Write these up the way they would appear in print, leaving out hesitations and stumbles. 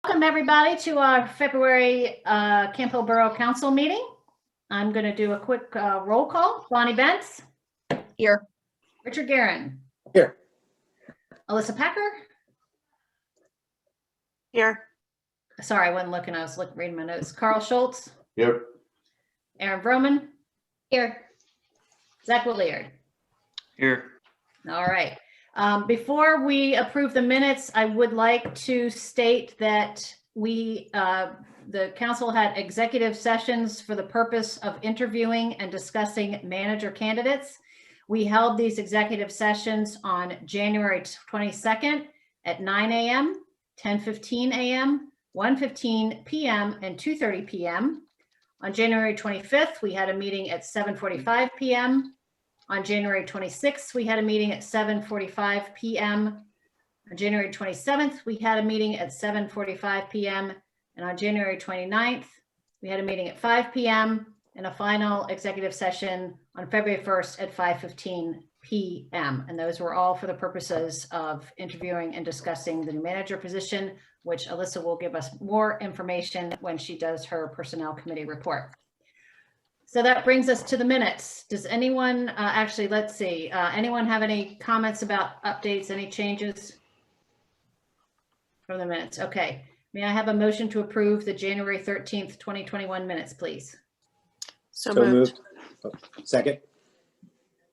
Welcome everybody to our February Camp Hill Borough Council meeting. I'm going to do a quick roll call. Bonnie Bentz. Here. Richard Guerin. Here. Alyssa Packer. Here. Sorry, I wasn't looking. I was reading my notes. Carl Schultz. Here. Aaron Vroman. Here. Zach Williard. Here. All right. Before we approve the minutes, I would like to state that the council had executive sessions for the purpose of interviewing and discussing manager candidates. We held these executive sessions on January 22nd at 9 a.m., 10:15 a.m., 1:15 p.m., and 2:30 p.m. On January 25th, we had a meeting at 7:45 p.m. On January 26th, we had a meeting at 7:45 p.m. On January 27th, we had a meeting at 7:45 p.m. And on January 29th, we had a meeting at 5 p.m. and a final executive session on February 1st at 5:15 p.m. And those were all for the purposes of interviewing and discussing the new manager position, which Alyssa will give us more information when she does her personnel committee report. So that brings us to the minutes. Does anyone, let's see, anyone have any comments about updates, any changes from the minutes? Okay. May I have a motion to approve the January 13th, 2021 minutes, please? So moved. Oh, second.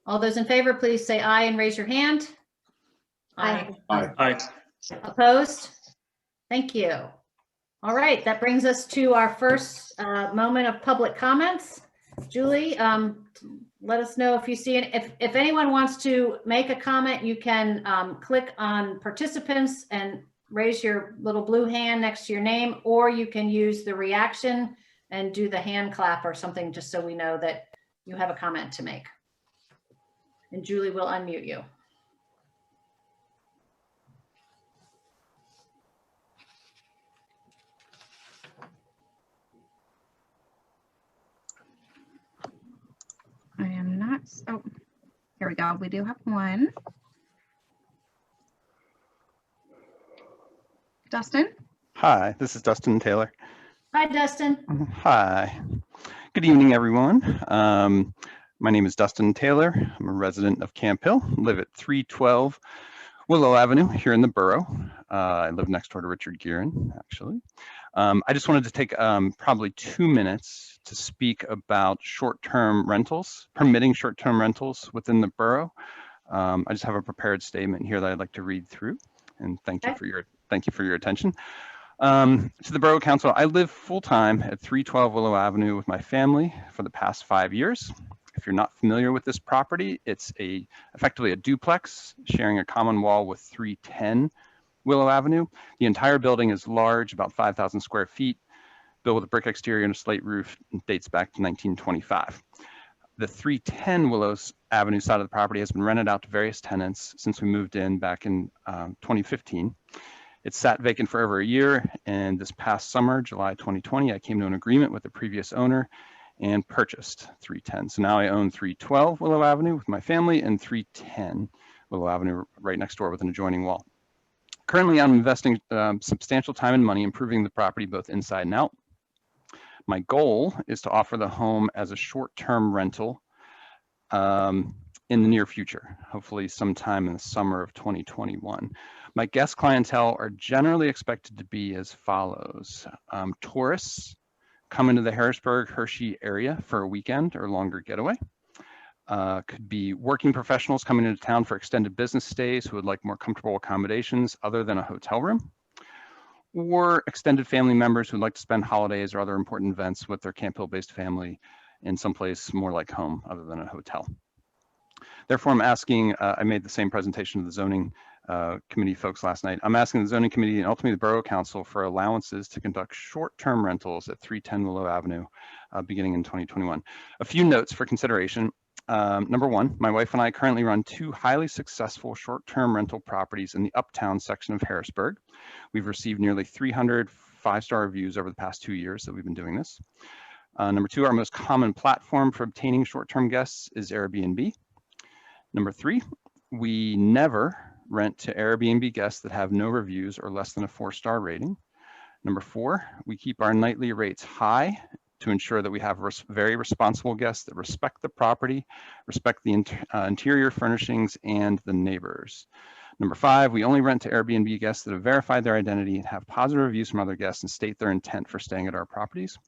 All those in favor, please say aye and raise your hand. Aye. Aye. Opposed? Thank you. All right, that brings us to our first moment of public comments. Julie, let us know if you see it. If anyone wants to make a comment, you can click on participants and raise your little blue hand next to your name, or you can use the reaction and do the hand clap or something, just so we know that you have a comment to make. And Julie will unmute you. I am not. Oh, here we go. We do have one. Dustin? Hi, this is Dustin Taylor. Hi, Dustin. Hi. Good evening, everyone. My name is Dustin Taylor. I'm a resident of Camp Hill, live at 312 Willow Avenue here in the borough. I live next door to Richard Guerin, actually. I just wanted to take probably 2 minutes to speak about short-term rentals, permitting short-term rentals within the borough. I just have a prepared statement here that I'd like to read through, and thank you for your attention. To the Borough Council, I live full-time at 312 Willow Avenue with my family for the past 5 years. If you're not familiar with this property, it's effectively a duplex sharing a common wall with 310 Willow Avenue. The entire building is large, about 5,000 square feet, built with a brick exterior and a slate roof, and dates back to 1925. The 310 Willows Avenue side of the property has been rented out to various tenants since we moved in back in 2015. It's sat vacant for over a year, and this past summer, July 2020, I came to an agreement with the previous owner and purchased 310. So now I own 312 Willow Avenue with my family and 310 Willow Avenue right next door with an adjoining wall. Currently, I'm investing substantial time and money improving the property both inside and out. My goal is to offer the home as a short-term rental in the near future, hopefully sometime in the summer of 2021. My guest clientele are generally expected to be as follows. Tourists come into the Harrisburg, Hershey area for a weekend or longer getaway. Could be working professionals coming into town for extended business stays who would like more comfortable accommodations other than a hotel room, or extended family members who'd like to spend holidays or other important events with their Camp Hill-based family in someplace more like home other than a hotel. Therefore, I'm asking, I made the same presentation to the zoning committee folks last night. I'm asking the zoning committee and ultimately the Borough Council for allowances to conduct short-term rentals at 310 Willow Avenue beginning in 2021. A few notes for consideration. Number one, my wife and I currently run 2 highly successful short-term rental properties in the uptown section of Harrisburg. We've received nearly 300 5-star reviews over the past 2 years that we've been doing this. Number 2, our most common platform for obtaining short-term guests is Airbnb. Number 3, we never rent to Airbnb guests that have no reviews or less than a 4-star rating. Number 4, we keep our nightly rates high to ensure that we have very responsible guests that respect the property, respect the interior furnishings, and the neighbors. Number 5, we only rent to Airbnb guests that have verified their identity and have positive reviews from other guests and state their intent for staying at our properties.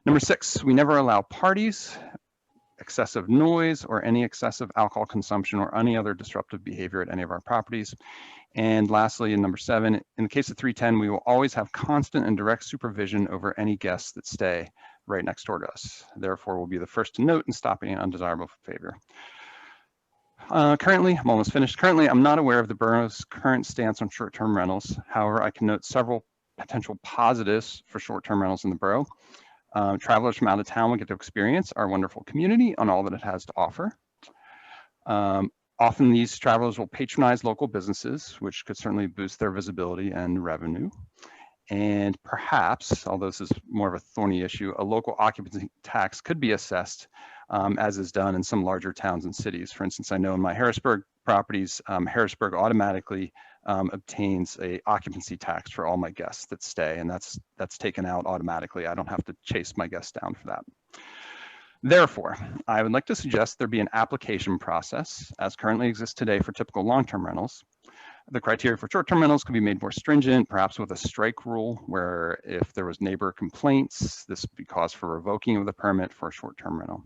Number 6, we never allow parties, excessive noise, or any excessive alcohol consumption or any other disruptive behavior at any of our properties. And lastly, in number 7, in the case of 310, we will always have constant and direct supervision over any guests that stay right next door to us. Therefore, we'll be the first to note and stop any undesirable behavior. Currently, I'm almost finished. Currently, I'm not aware of the borough's current stance on short-term rentals. However, I can note several potential positives for short-term rentals in the borough. Travelers from out of town will get to experience our wonderful community on all that it has to offer. Often these travelers will patronize local businesses, which could certainly boost their visibility and revenue. And perhaps, although this is more of a thorny issue, a local occupancy tax could be assessed, as is done in some larger towns and cities. For instance, I know in my Harrisburg properties, Harrisburg automatically obtains a occupancy tax for all my guests that stay, and that's taken out automatically. I don't have to chase my guests down for that. Therefore, I would like to suggest there be an application process as currently exists today for typical long-term rentals. The criteria for short-term rentals could be made more stringent, perhaps with a strike rule, where if there was neighbor complaints, this would be cause for revoking of the permit for a short-term rental.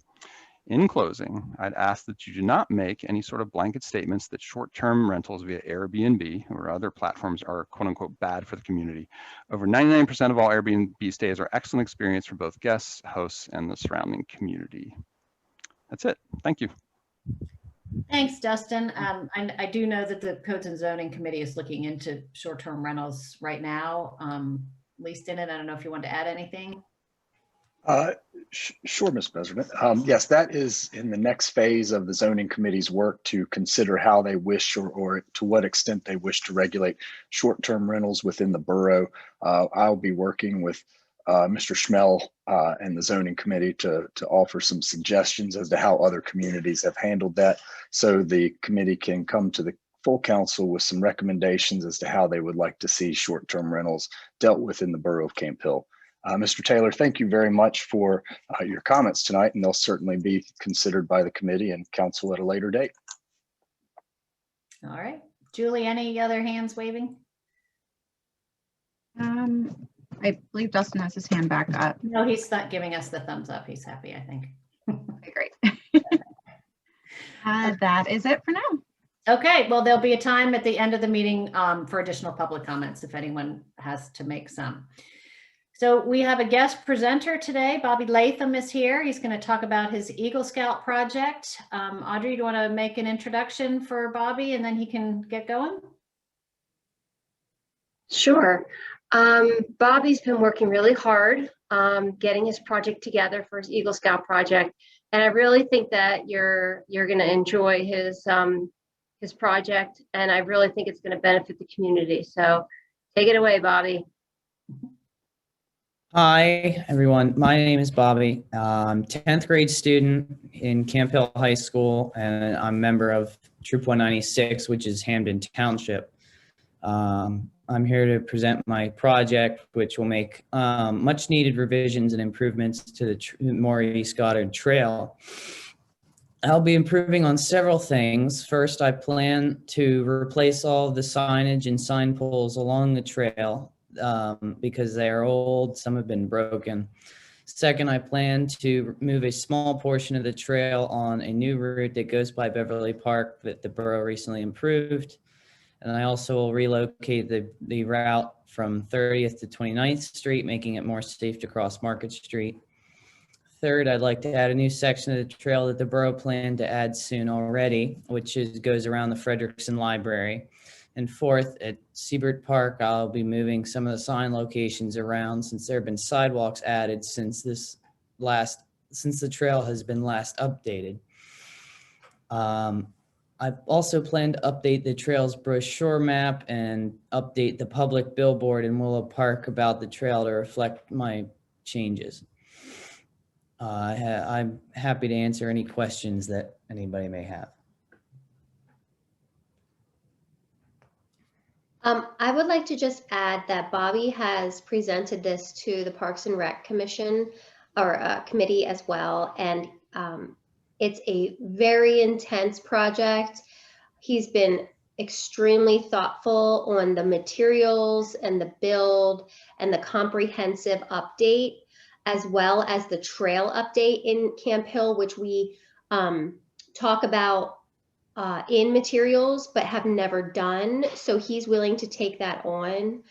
In closing, I'd ask that you do not make any sort of blanket statements that short-term rentals via Airbnb or other platforms are quote unquote bad for the community. Over 99% of all Airbnb stays are excellent experience for both guests, hosts, and the surrounding community. That's it. Thank you. Thanks, Dustin. I do know that the Codes and Zoning Committee is looking into short-term rentals right now. Least in it, I don't know if you want to add anything. Sure, Ms. President. Yes, that is in the next phase of the zoning committee's work to consider how they wish or to what extent they wish to regulate short-term rentals within the borough. I'll be working with Mr. Schmel and the zoning committee to offer some suggestions as to how other communities have handled that, so the committee can come to the full council with some recommendations as to how they would like to see short-term rentals dealt with in the borough of Camp Hill. Mr. Taylor, thank you very much for your comments tonight, and they'll certainly be considered by the committee and council at a later date. All right. Julie, any other hands waving? I believe Dustin has his hand back up. No, he's not giving us the thumbs up. He's happy, I think. Okay, great. That is it for now. Okay, well, there'll be a time at the end of the meeting for additional public comments if anyone has to make some. So we have a guest presenter today. Bobby Latham is here. He's going to talk about his Eagle Scout project. Audrey, do you want to make an introduction for Bobby and then he can get going? Sure. Bobby's been working really hard getting his project together for his Eagle Scout project. And I really think that you're going to enjoy his project. And I really think it's going to benefit the community. So take it away, Bobby. Hi, everyone. My name is Bobby. I'm 10th grade student in Camp Hill High School, and I'm a member of Troop 196, which is Hamden Township. I'm here to present my project, which will make much needed revisions and improvements to the Maurice Goddard Trail. I'll be improving on several things. First, I plan to replace all of the signage and sign poles along the trail because they are old, some have been broken. Second, I plan to move a small portion of the trail on a new route that goes by Beverly Park that the borough recently improved. And I also will relocate the route from 30th to 29th Street, making it more safe to cross Market Street. Third, I'd like to add a new section of the trail that the borough planned to add soon already, which goes around the Frederickson Library. And fourth, at Siebert Park, I'll be moving some of the sign locations around since there have been sidewalks added since the trail has been last updated. I also plan to update the trail's brochure map and update the public billboard in Willow Park about the trail to reflect my changes. I'm happy to answer any questions that anybody may have. I would like to just add that Bobby has presented this to the Parks and Rec Commission or committee as well. And it's a very intense project. He's been extremely thoughtful on the materials and the build and the comprehensive update, as well as the trail update in Camp Hill, which we talk about in materials, but have never done. So he's willing to take that on.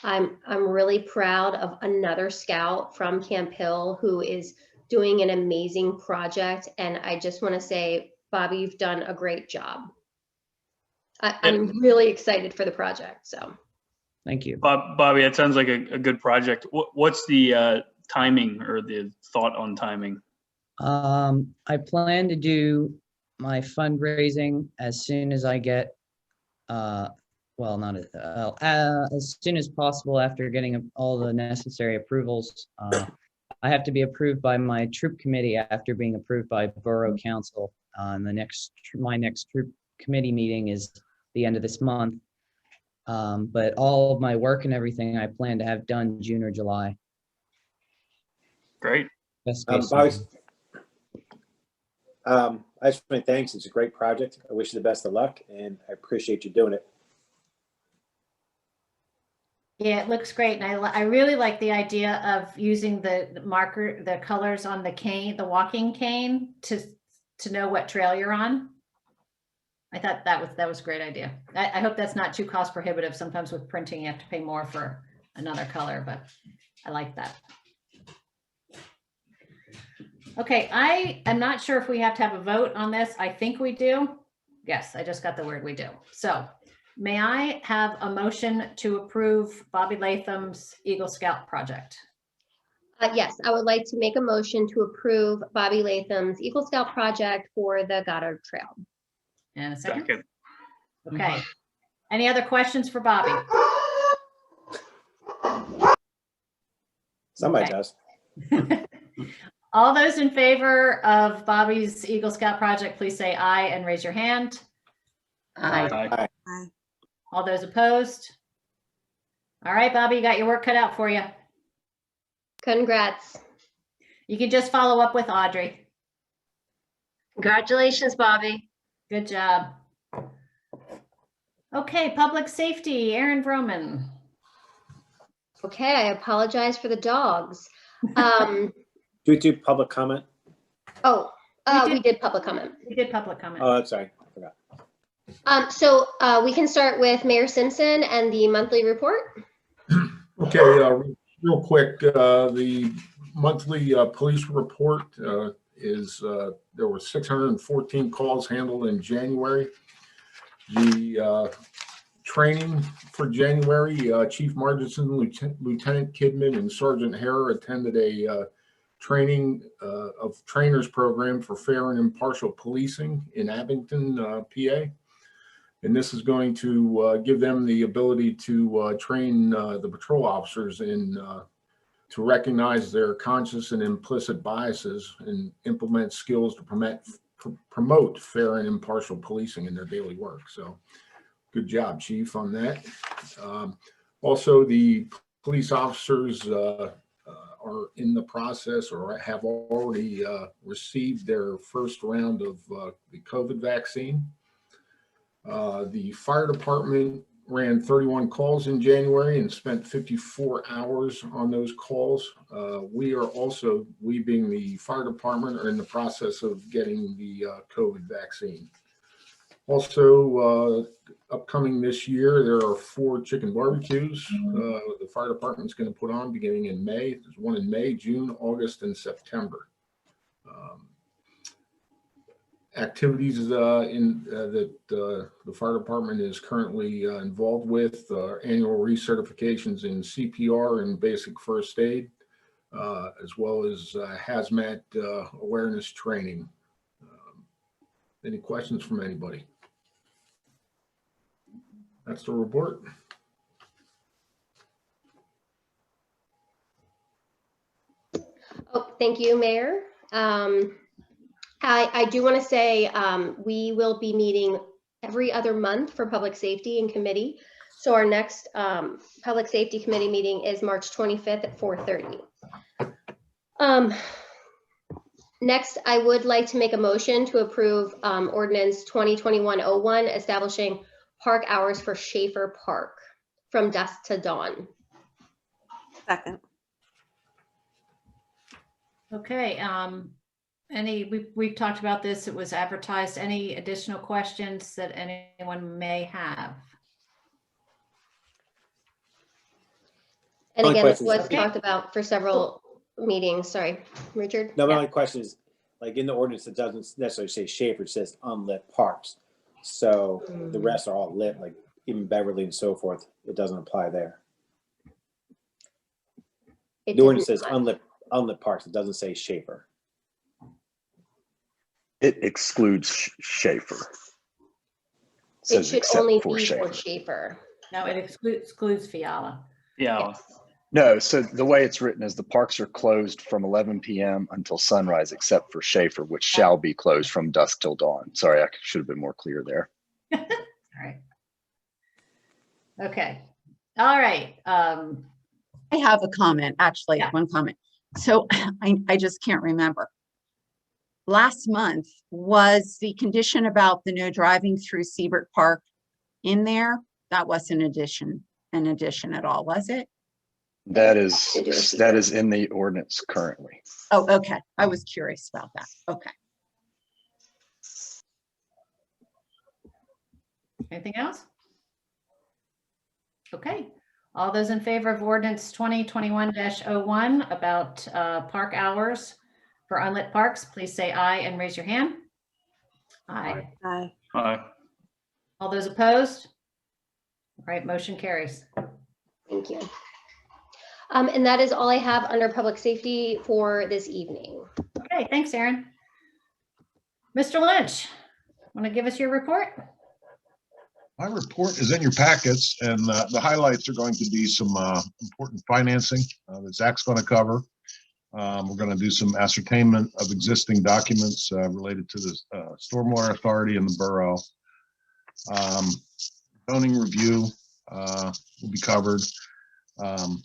I'm really proud of another scout from Camp Hill who is doing an amazing project. And I just want to say, Bobby, you've done a great job. I'm really excited for the project. So Thank you. Bobby, that sounds like a good project. What's the timing or the thought on timing? I plan to do my fundraising as soon as I get, well, not as soon as possible after getting all the necessary approvals. I have to be approved by my troop committee after being approved by Borough Council. My next troop committee meeting is the end of this month. But all of my work and everything I plan to have done June or July. Great. Best case Bobby, scenario. I just want to thanks. It's a great project. I wish you the best of luck, and I appreciate you doing it. Yeah, it looks great. And I really like the idea of using the marker, the colors on the cane, the walking cane to know what trail you're on. I thought that was a great idea. I hope that's not too cost prohibitive. Sometimes with printing, you have to pay more for another color, but I like that. Okay, I am not sure if we have to have a vote on this. I think we do. Yes, I just got the word we do. So may I have a motion to approve Bobby Latham's Eagle Scout project? yes, I would like to make a motion to approve Bobby Latham's Eagle Scout project for the Goddard Trail. And a second? Second. Okay. Any other questions for Bobby? Somebody Okay. does. All those in favor of Bobby's Eagle Scout project, please say aye and raise your hand. Aye. All those opposed? All right, Bobby, you got your work cut out for you. Congrats. You can just follow up with Audrey. Congratulations, Bobby. Good job. Okay, public safety, Aaron Broman. Okay, I apologize for the dogs. Do we do public comment? We did public comment. We did public comment. Oh, I'm sorry. I forgot. So we can start with Mayor Simpson and the monthly report. Okay, real quick, the monthly police report is there were 614 calls handled in January. The training for January, Chief Marginson, Lieutenant Kidman, and Sergeant Hare attended a training of trainers program for fair and impartial policing in Abington, PA. And this is going to give them the ability to train the patrol officers in to recognize their conscious and implicit biases and implement skills to promote fair and impartial policing in their daily work. So good job, Chief, on that. Also, the police officers are in the process or have already received their first round of the COVID vaccine. The fire department ran 31 calls in January and spent 54 hours on those calls. We being the fire department, are in the process of getting the COVID vaccine. Also, upcoming this year, there are 4 chicken barbecues the fire department's going to put on beginning in May. There's one in May, June, August, and September. Activities that the fire department is currently involved with, annual recertifications in CPR and basic first aid, as well as hazmat awareness training. Any questions from anybody? That's the report. Oh, thank you, Mayor. I do want to say we will be meeting every other month for public safety and committee. So our next Public Safety Committee meeting is March 25th at 4:30. Next, I would like to make a motion to approve ordinance 2021-01, establishing park hours for Schaefer Park from dusk to dawn. Second. Okay, we've talked about this, it was advertised. Any additional questions that anyone may have? And Only again, this questions. was talked about for several meetings. Sorry, Richard? No, my Yeah. only question is, like in the ordinance, it doesn't necessarily say Schaefer, it says unlit parks. So the rest are all lit, like even Beverly and so forth. It doesn't apply there. It The ordinance doesn't- says unlit parks. It doesn't say Schaefer. It excludes Schaefer. It Says should except only for be for Schaefer. Schaefer. No, it excludes Fiala. Yeah. Yes. No, so the way it's written is the parks are closed from 11 p.m. until sunrise, except for Schaefer, which shall be closed from dusk till dawn. Sorry, I should have been more clear there. All right. Okay, all right. I have a comment, actually, Yeah. one comment. So I just can't remember. Last month, was the condition about the no driving through Siebert Park in there? That wasn't an addition at all, was it? That is in the ordinance currently. Oh, okay. I was curious about that. Okay. Anything else? Okay, all those in favor of ordinance 2021-01 about park hours for unlit parks, please say aye and raise your hand. Aye. Aye. Aye. All those opposed? All right, motion carries. Thank you. And that is all I have under public safety for this evening. Okay, thanks, Aaron. Mr. Lynch, want to give us your report? My report is in your packets, and the highlights are going to be some important financing that Zach's going to cover. We're going to do some ascertainment of existing documents related to the Stormwater Authority and the borough. Zoning review will be covered. And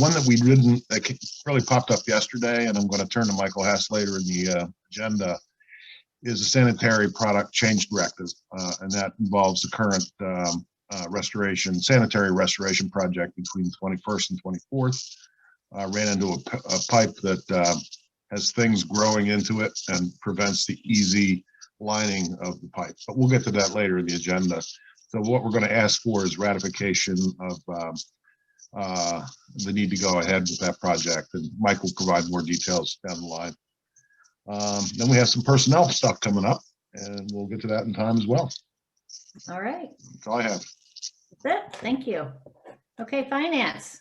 one that we didn't, that really popped up yesterday, and I'm going to turn to Michael Hess later in the agenda, is a sanitary product change directive, and that involves the current sanitary restoration project between 21st and 24th. Ran into a pipe that has things growing into it and prevents the easy lining of the pipe. But we'll get to that later in the agenda. So what we're going to ask for is ratification of the need to go ahead with that project, and Mike will provide more details down the line. Then we have some personnel stuff coming up, and we'll get to that in time as well. All right, That's all I have. that's it. Thank you. Okay, finance.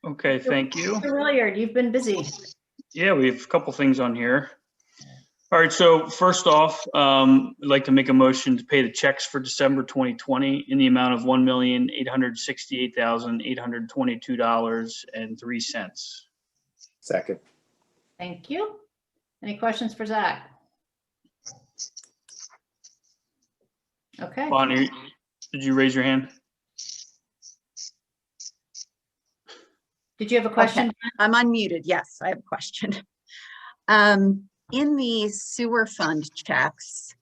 Okay, thank you. Mr. Williard, you've been busy. Yeah, we have a couple things on here. All right, so first off, I'd like to make a motion to pay the checks for December 2020 in the amount of $1,868,822.03. Second. Thank you. Any questions for Zach? Okay. Bonnie, did you raise your hand? Did you have a question? I'm unmuted. Yes, I have a question. In the sewer fund checks,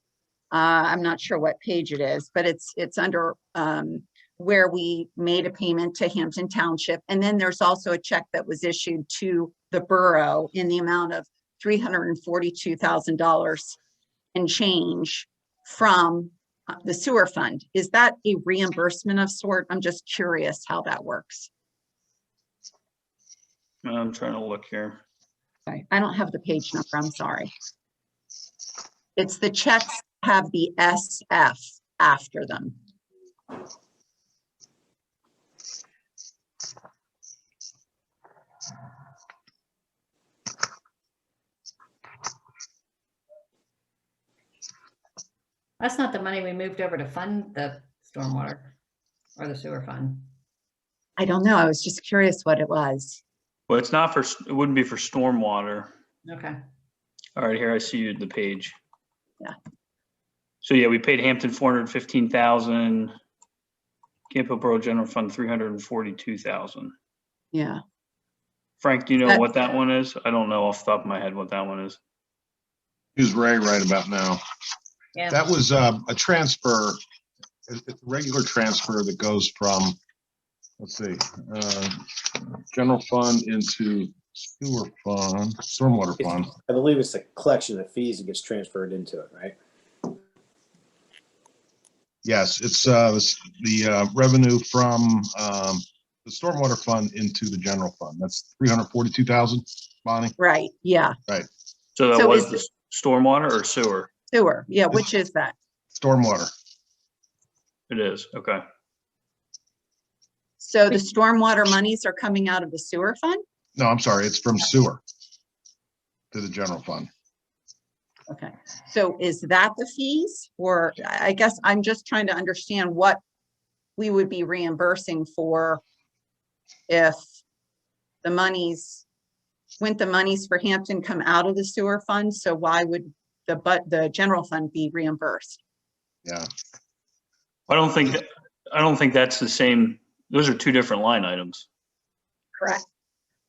I'm not sure what page it is, but it's under where we made a payment to Hampton Township. And then there's also a check that was issued to the borough in the amount of $342,000 and change from the sewer fund. Is that a reimbursement of sort? I'm just curious how that works. I'm trying to look here. Sorry, I don't have the page number. I'm sorry. It's the checks have the SF after them. That's not the money we moved over to fund the stormwater or the sewer fund. I don't know. I was just curious what it was. Well, it's not for, it wouldn't be for stormwater. Okay. All right, here I see the page. Yeah. So yeah, we paid Hampton 415,000. Camp Hill Borough General Fund, 342,000. Yeah. Frank, do you know That- what that one is? I don't know off the top of my head what that one is. Here's Ray right about now. Yeah. That was a transfer, it's a regular transfer that goes from, let's see, general fund into sewer fund, stormwater fund. I believe it's a collection of fees that gets transferred into it, right? Yes, it's the revenue from the stormwater fund into the general fund. That's 342,000, Bonnie? Right, yeah, So that So was is the stormwater or sewer? sewer, yeah, which is that? Stormwater. It is, okay. So the stormwater monies are coming out of the sewer fund? No, I'm sorry, it's from sewer to the general fund. Okay, so is that the fees? Or I guess I'm just trying to understand what we would be reimbursing for if the monies, wouldn't the monies for Hampton come out of the sewer fund? So why would the general fund be reimbursed? Yeah, I don't think that's the same. Those are two different line items, Correct.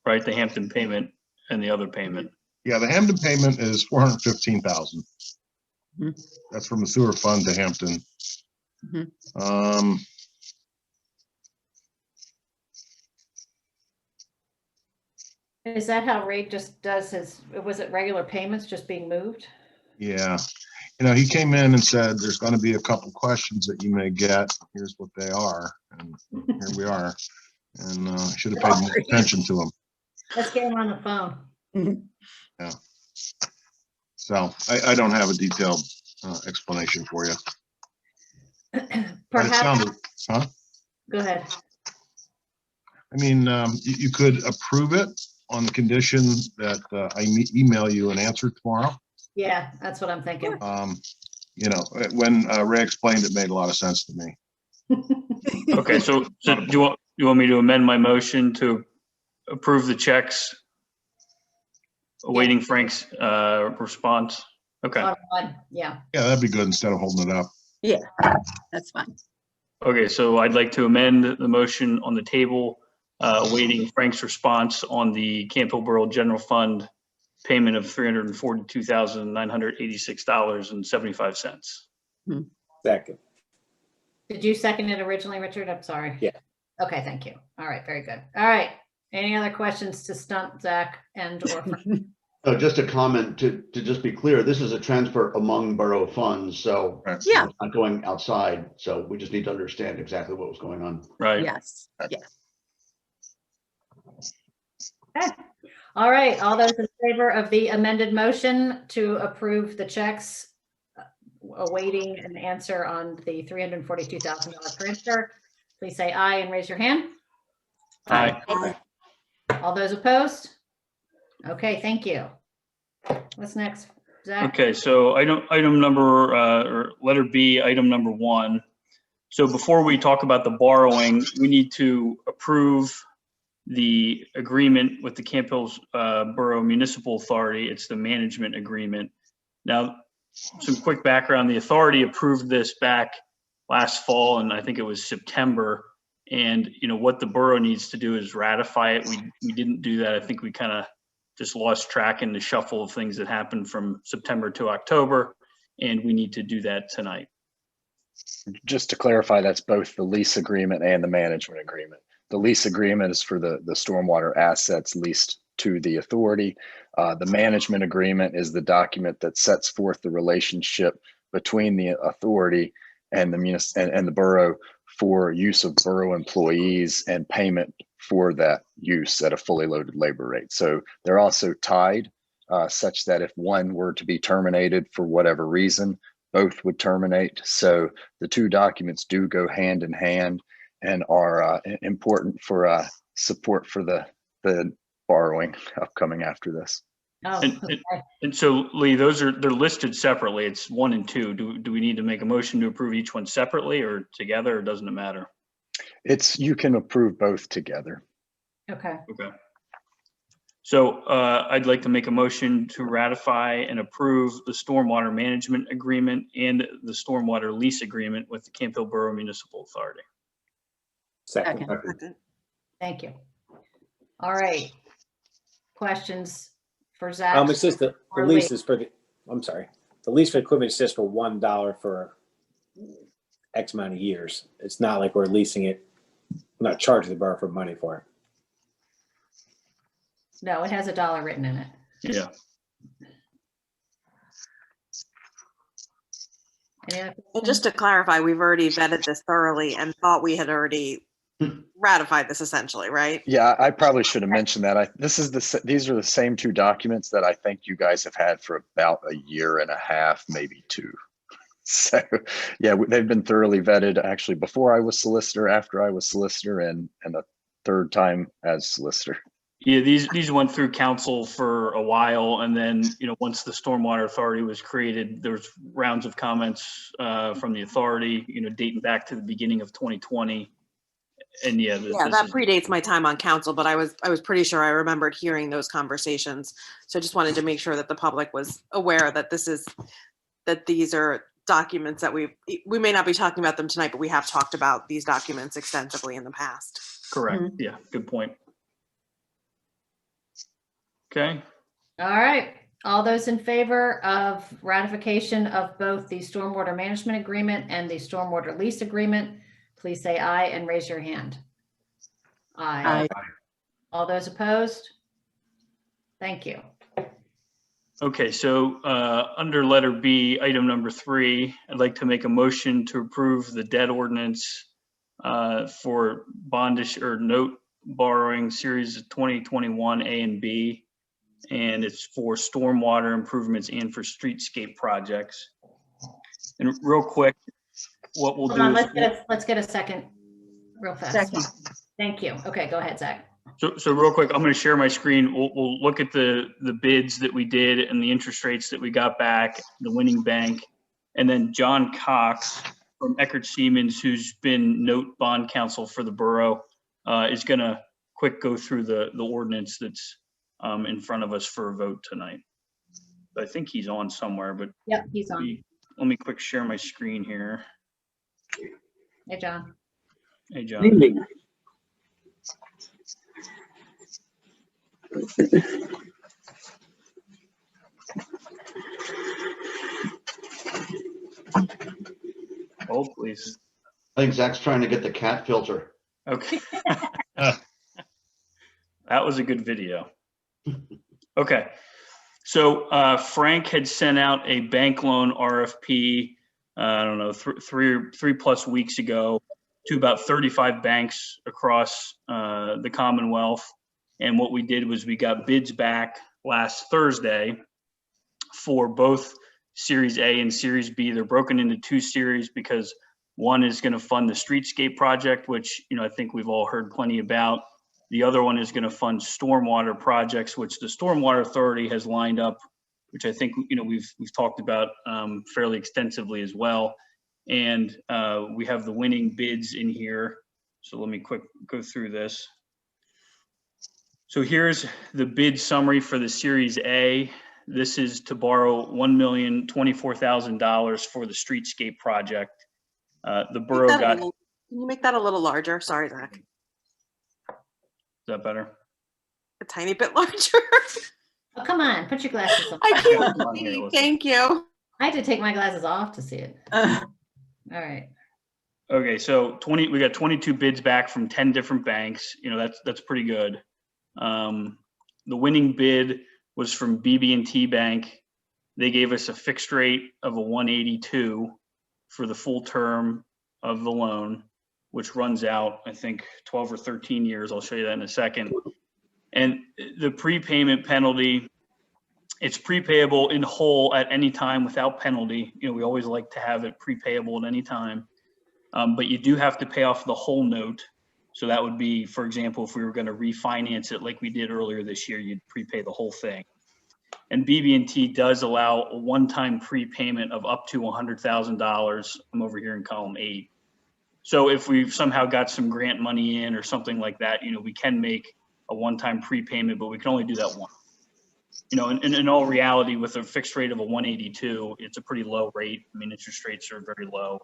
right? The Hampton payment and the other payment. yeah, the Hampton payment is 415,000. Mhm. That's from the sewer fund to Hampton. Mhm. Is that how Ray just does his, was it regular payments just being moved? Yeah, he came in and said, there's gonna be a couple questions that you may get. Here's what they are, and here we are. And I should have paid more attention to them. Let's get him on the phone. So I don't have a detailed explanation for you. But it Perhaps, sounded, huh? go ahead. I mean, you could approve it on the condition that I email you an answer tomorrow. Yeah, that's what I'm thinking. When Ray explained, it made a lot of sense to me. Okay, so do you want me to amend my motion to approve the checks awaiting Frank's response? Okay. Yeah. Yeah, that'd be good instead of holding it up. Yeah, that's fine. Okay, so I'd like to amend the motion on the table, awaiting Frank's response on the Camp Hill Borough General Fund payment of $342,986.75. Second. Did you second it originally, Richard? I'm sorry. Yeah. Okay, thank you. All right, very good. All right. Any other questions to stump Zach and or Frank? Just a comment to just be clear, this is a transfer among borough funds, so Right. Yeah. it's not going outside. So we just need to understand exactly what was going on. Right. Yes, yes. Okay. All right, all those in favor of the amended motion to approve the checks awaiting an answer on the $342,000 transfer, please say aye and raise your hand. Aye. All those opposed? Okay, thank you. What's next, Zach? Okay, so item number, or letter B, item number 1. So before we talk about the borrowing, we need to approve the agreement with the Camp Hills Borough Municipal Authority. It's the management agreement. Now, some quick background, the authority approved this back last fall, and I think it was September. And what the borough needs to do is ratify it. We didn't do that. I think we kind of just lost track in the shuffle of things that happened from September to October, and we need to do that tonight. Just to clarify, that's both the lease agreement and the management agreement. The lease agreement is for the stormwater assets leased to the authority. The management agreement is the document that sets forth the relationship between the authority and the borough for use of borough employees and payment for that use at a fully loaded labor rate. So they're also tied such that if one were to be terminated for whatever reason, both would terminate. So the two documents do go hand in hand and are important for support for the borrowing upcoming after this. Oh, okay. And so, Lee, they're listed separately. It's 1 and 2. Do we need to make a motion to approve each one separately or together, or doesn't it matter? You can approve both together. Okay. Okay. So I'd like to make a motion to ratify and approve the stormwater management agreement and the stormwater lease agreement with the Camp Hill Borough Municipal Authority. Second. Second. Thank you. All right. Questions for Zach? It's just the or lease Lee? is for the, I'm sorry, the lease for equipment is just for $1 for X amount of years. It's not like we're leasing it, we're not charging the borough for money for it. No, it has $1 written in it. Yeah. Any other And questions? just to clarify, we've already vetted this thoroughly and thought we had already ratified this essentially, right? Yeah, I probably should have mentioned that. These are the same two documents that I think you guys have had for about a year and a half, maybe two. So, yeah, they've been thoroughly vetted actually before I was solicitor, after I was solicitor, and a third time as solicitor. Yeah, these went through council for a while, and then, you know, once the Stormwater Authority was created, there's rounds of comments from the authority, you know, dating back to the beginning of 2020. And yeah, That predates my time on council, but I was pretty sure I remembered hearing those conversations. So I just wanted to make sure that the public was aware that these are documents that we may not be talking about them tonight, but we have talked about these documents extensively in the past. correct. Yeah, good point. Okay. All right. All those in favor of ratification of both the stormwater management agreement and the stormwater lease agreement, please say aye and raise your hand. Aye. All those opposed? Thank you. Okay, so under letter B, item number 3, I'd like to make a motion to approve the debt ordinance for bondish or note borrowing series of 2021 A and B. And it's for stormwater improvements and for streetscape projects. And real quick, what we'll Hold do on, is, let's get a second real fast. Second. Thank you. Okay, go ahead, Zach. so real quick, I'm going to share my screen. We'll look at the bids that we did and the interest rates that we got back, the winning bank. And then John Cox from Eckert Siemens, who's been note bond counsel for the borough, is going to quick go through the ordinance that's in front of us for a vote tonight. I think he's on somewhere, but Yep, he's on. let me quick share my screen here. Hey, John. Hey, John. Hold, please. I think Zach's trying to get the cat filter. Okay. That was a good video. Okay. So Frank had sent out a bank loan RFP, I don't know, three plus weeks ago to about 35 banks across the Commonwealth. And what we did was we got bids back last Thursday for both Series A and Series B. They're broken into two series because one is going to fund the streetscape project, which, you know, I think we've all heard plenty about. The other one is going to fund stormwater projects, which the Stormwater Authority has lined up, which I think, you know, we've talked about fairly extensively as well. And we have the winning bids in here. So let me quick go through this. So here's the bid summary for the Series A. This is to borrow $1,024,000 for the streetscape project. The borough got. Can you make that a little larger? Sorry, Zach. Is that better? A tiny bit larger. Oh, come on, put your glasses on. I can't Come on here, see. listen. Thank you. I had to take my glasses off to see it. All right. Okay, so we got 22 bids back from 10 different banks. You know, that's pretty good. The winning bid was from BB&T Bank. They gave us a fixed rate of a 182 for the full term of the loan, which runs out, I think, 12 or 13 years. I'll show you that in a second. And the prepayment penalty, it's prepayable in whole at any time without penalty. You know, we always like to have it prepayable at any time. But you do have to pay off the whole note. So that would be, for example, if we were going to refinance it like we did earlier this year, you'd prepay the whole thing. And BB&T does allow a one-time prepayment of up to $100,000. I'm over here in column 8. So if we've somehow got some grant money in or something like that, you know, we can make a one-time prepayment, but we can only do that once. You know, in all reality, with a fixed rate of a 182, it's a pretty low rate. I mean, interest rates are very low.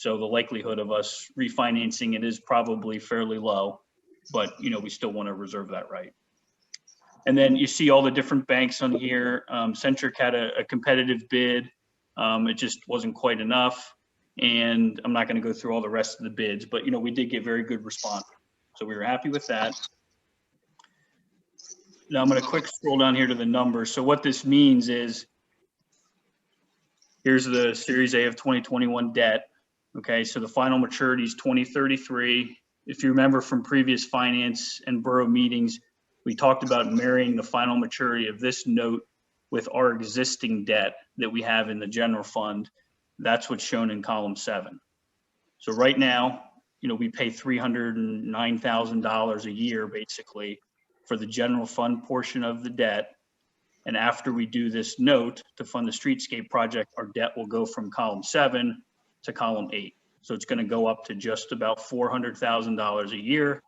So the likelihood of us refinancing it is probably fairly low, but we still want to reserve that right. And then you see all the different banks on here. Centric had a competitive bid. It just wasn't quite enough. And I'm not going to go through all the rest of the bids, but we did get very good response. So we were happy with that. Now I'm going to quick scroll down here to the numbers. So what this means is, here's the Series A of 2021 debt. Okay, so the final maturity is 2033. If you remember from previous finance and borough meetings, we talked about marrying the final maturity of this note with our existing debt that we have in the general fund. That's what's shown in column 7. So right now, we pay $309,000 a year basically for the general fund portion of the debt. And after we do this note to fund the streetscape project, our debt will go from column 7 to column 8. So it's going to go up to just about $400,000 a year.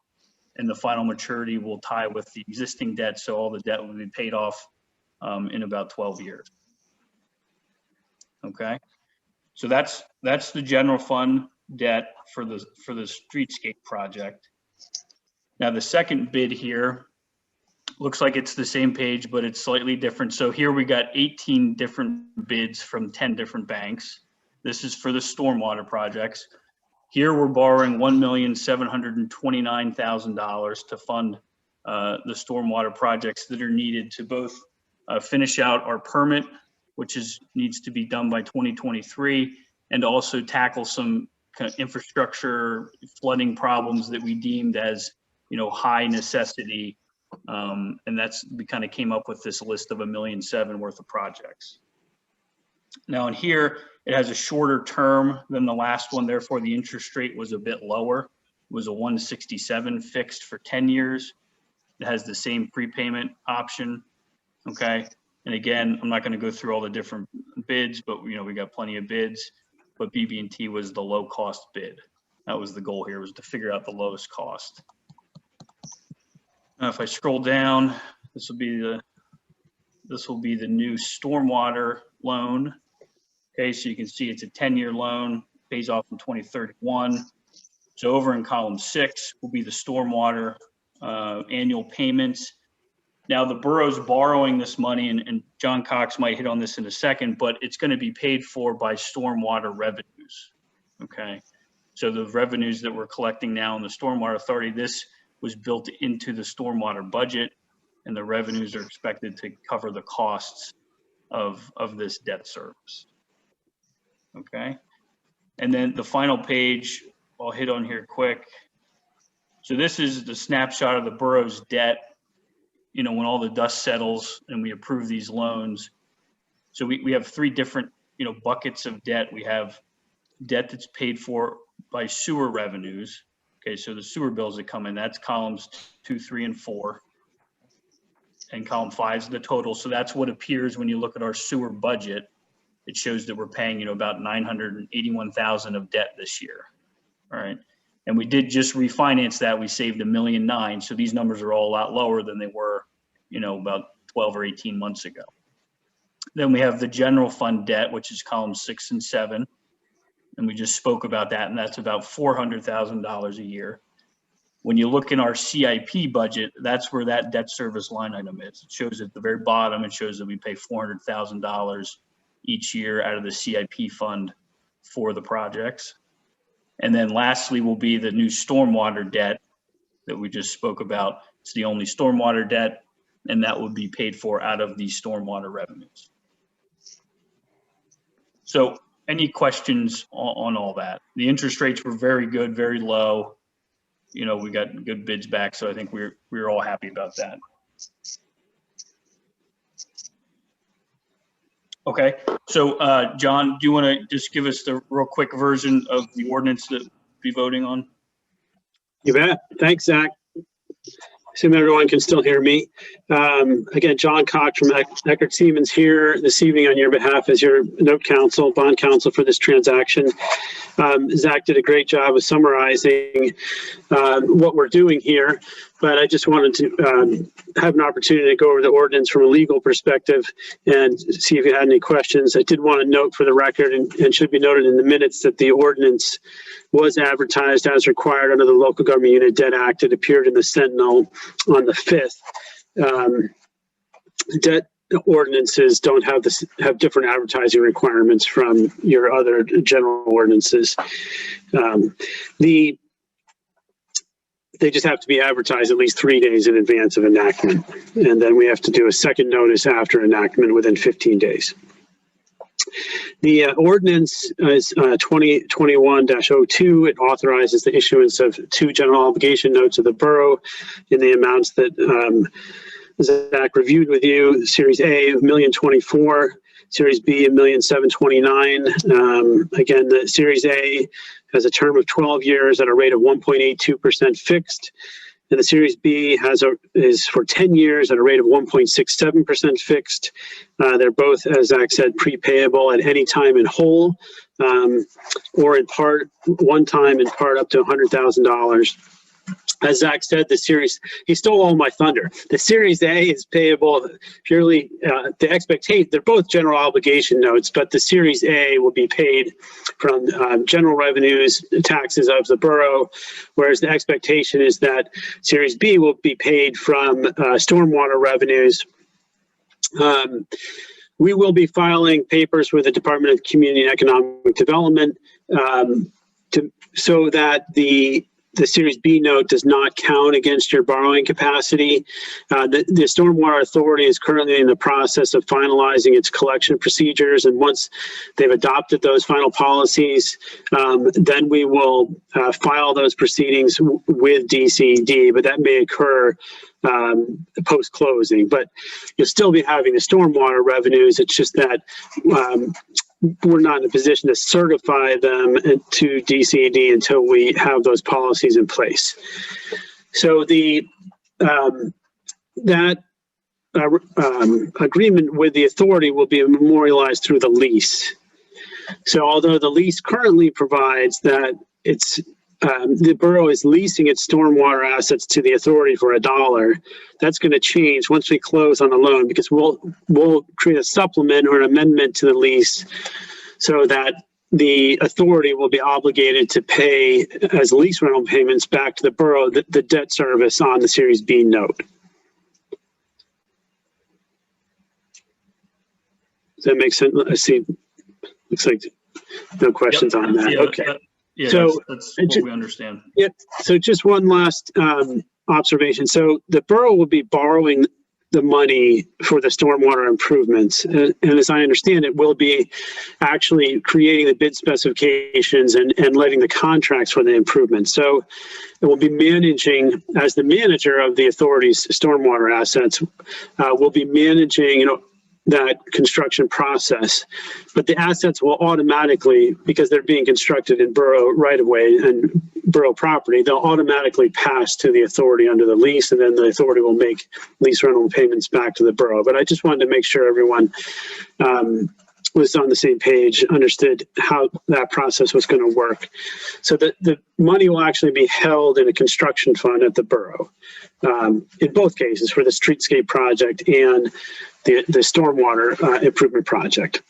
And the final maturity will tie with the existing debt. So all the debt will be paid off in about 12 years. Okay. So that's the general fund debt for the streetscape project. Now the second bid here looks like it's the same page, but it's slightly different. So here we got 18 different bids from 10 different banks. This is for the stormwater projects. Here we're borrowing $1,729,000 to fund the stormwater projects that are needed to both finish out our permit, which needs to be done by 2023, and also tackle some kind of infrastructure flooding problems that we deemed as high necessity. And we kind of came up with this list of $1.7 million worth of projects. Now in here, it has a shorter term than the last one. Therefore, the interest rate was a bit lower. It was a 167 fixed for 10 years. It has the same prepayment option. Okay. And again, I'm not going to go through all the different bids, but we got plenty of bids, but BB&T was the low cost bid. That was the goal here, was to figure out the lowest cost. Now, if I scroll down, this will be the new stormwater loan. Okay, so you can see it's a 10-year loan, pays off in 2031. So over in column 6 will be the stormwater annual payments. Now the borough's borrowing this money, and John Cox might hit on this in a second, but it's going to be paid for by stormwater revenues. Okay, so the revenues that we're collecting now in the Stormwater Authority, this was built into the stormwater budget, and the revenues are expected to cover the costs of this debt service. Okay, and then the final page I'll hit on here quick. So this is the snapshot of the borough's debt, when all the dust settles and we approve these loans. So we have 3 different buckets of debt. We have debt that's paid for by sewer revenues. Okay, so the sewer bills that come in, that's columns 2, 3, and 4. And column 5 is the total. So that's what appears when you look at our sewer budget. It shows that we're paying, about $981,000 of debt this year. All right. And we did just refinance that. We saved $1.9 million. So these numbers are all a lot lower than they were, about 12 or 18 months ago. Then we have the general fund debt, which is columns 6 and 7. And we just spoke about that. And that's about $400,000 a year. When you look in our CIP budget, that's where that debt service line item is. It shows at the very bottom, it shows that we pay $400,000 each year out of the CIP fund for the projects. And then lastly will be the new stormwater debt that we just spoke about. It's the only stormwater debt, and that would be paid for out of the stormwater revenues. So any questions on all that? The interest rates were very good, very low. We got good bids back, so I think we're all happy about that. Okay, so John, do you want to just give us the real quick version of the ordinance that we'll be voting on? You bet. Thanks, Zach. Assume everyone can still hear me. Again, John Cox from Eckert Siemens here this evening on your behalf as your note counsel, bond counsel for this transaction. Zach did a great job of summarizing what we're doing here. but I just wanted to have an opportunity to go over the ordinance from a legal perspective and see if you had any questions. I did want to note for the record, and should be noted in the minutes, that the ordinance was advertised as required under the Local Government Unit Debt Act. It appeared in the Sentinel on the 5th. Debt ordinances don't have different advertising requirements from your other general ordinances. They just have to be advertised at least 3 days in advance of enactment. And then we have to do a second notice after enactment within 15 days. The ordinance is 2021-02. It authorizes the issuance of 2 general obligation notes of the borough in the amounts that Zach reviewed with you. Series A, $1,024,000. Series B, $1,729,000. Again, the Series A has a term of 12 years at a rate of 1.82% fixed. And the Series B is for 10 years at a rate of 1.67% fixed. They're both, as Zach said, prepayable at any time in whole, or in part, one time in part up to $100,000. As Zach said, he stole all my thunder. The Series A is payable purely, the expectation, they're both general obligation notes, but the Series A will be paid from general revenues, taxes of the borough, whereas the expectation is that Series B will be paid from stormwater revenues. We will be filing papers with the Department of Community and Economic Development so that the Series B note does not count against your borrowing capacity. The Stormwater Authority is currently in the process of finalizing its collection procedures, and once they've adopted those final policies, then we will file those proceedings with DCED, but that may occur post-closing. But you'll still be having the stormwater revenues. It's just that we're not in a position to certify them to DCED until we have those policies in place. So that agreement with the authority will be memorialized through the lease. So although the lease currently provides that the borough is leasing its stormwater assets to the authority for $1, that's going to change once we close on the loan, because we'll create a supplement or an amendment to the lease so that the authority will be obligated to pay as lease rental payments back to the borough the debt service on the Series B note. Does that make sense? I see. Looks like no questions on that. Yeah, okay. Yeah, so that's what we understand. Yeah. So just one last observation. So the borough will be borrowing the money for the stormwater improvements. And as I understand it, will be actually creating the bid specifications and letting the contracts for the improvements. So it will be managing, as the manager of the authority's stormwater assets, will be managing, that construction process, but the assets will automatically, because they're being constructed in borough right of way and borough property, they'll automatically pass to the authority under the lease, and then the authority will make lease rental payments back to the borough. But I just wanted to make sure everyone was on the same page, understood how that process was going to work. So the money will actually be held in a construction fund at the borough, in both cases, for the streetscape project and the stormwater improvement project.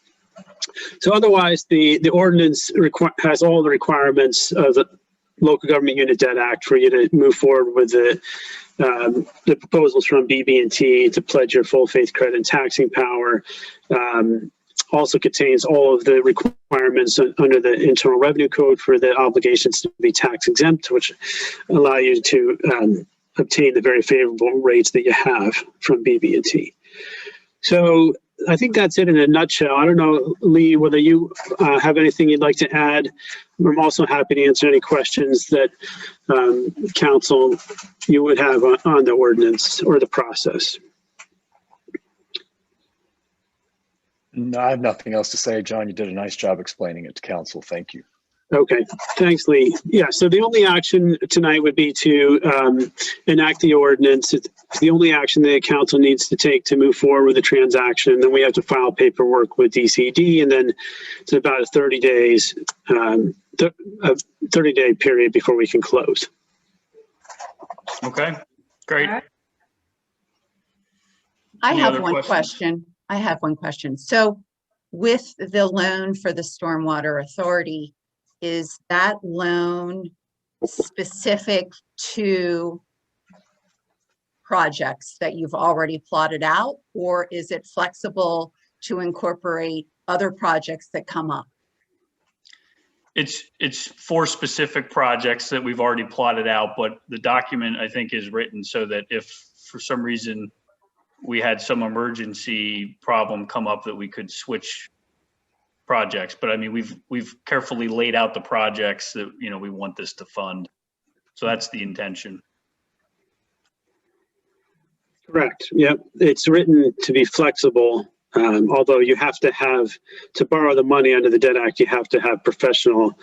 So otherwise, the ordinance has all the requirements of the Local Government Unit Debt Act for you to move forward with the proposals from BB&T to pledge your full faith, credit, and taxing power. Also contains all of the requirements under the Internal Revenue Code for the obligations to be tax exempt, which allow you to obtain the very favorable rates that you have from BB&T. So I think that's it in a nutshell. I don't know, Lee, whether you have anything you'd like to add. I'm also happy to answer any questions that council you would have on the ordinance or the process. No, I have nothing else to say. John, you did a nice job explaining it to council. Thank you. Okay, thanks, Lee. Yeah, so the only action tonight would be to enact the ordinance. It's the only action the council needs to take to move forward with the transaction. Then we have to file paperwork with DCD, and then it's about a 30 days, a 30-day period before we can close. Okay. Great. All right. I Any have other one questions? question. I have one question. So with the loan for the Stormwater Authority, is that loan specific to projects that you've already plotted out, or is it flexible to incorporate other projects that come up? It's for specific projects that we've already plotted out, but the document, I think, is written so that if for some reason we had some emergency problem come up, that we could switch projects. But I mean, we've carefully laid out the projects that, you know, we want this to fund. So that's the intention. Correct. Yep. It's written to be flexible. Although you have to borrow the money under the Debt Act, you have to have professional,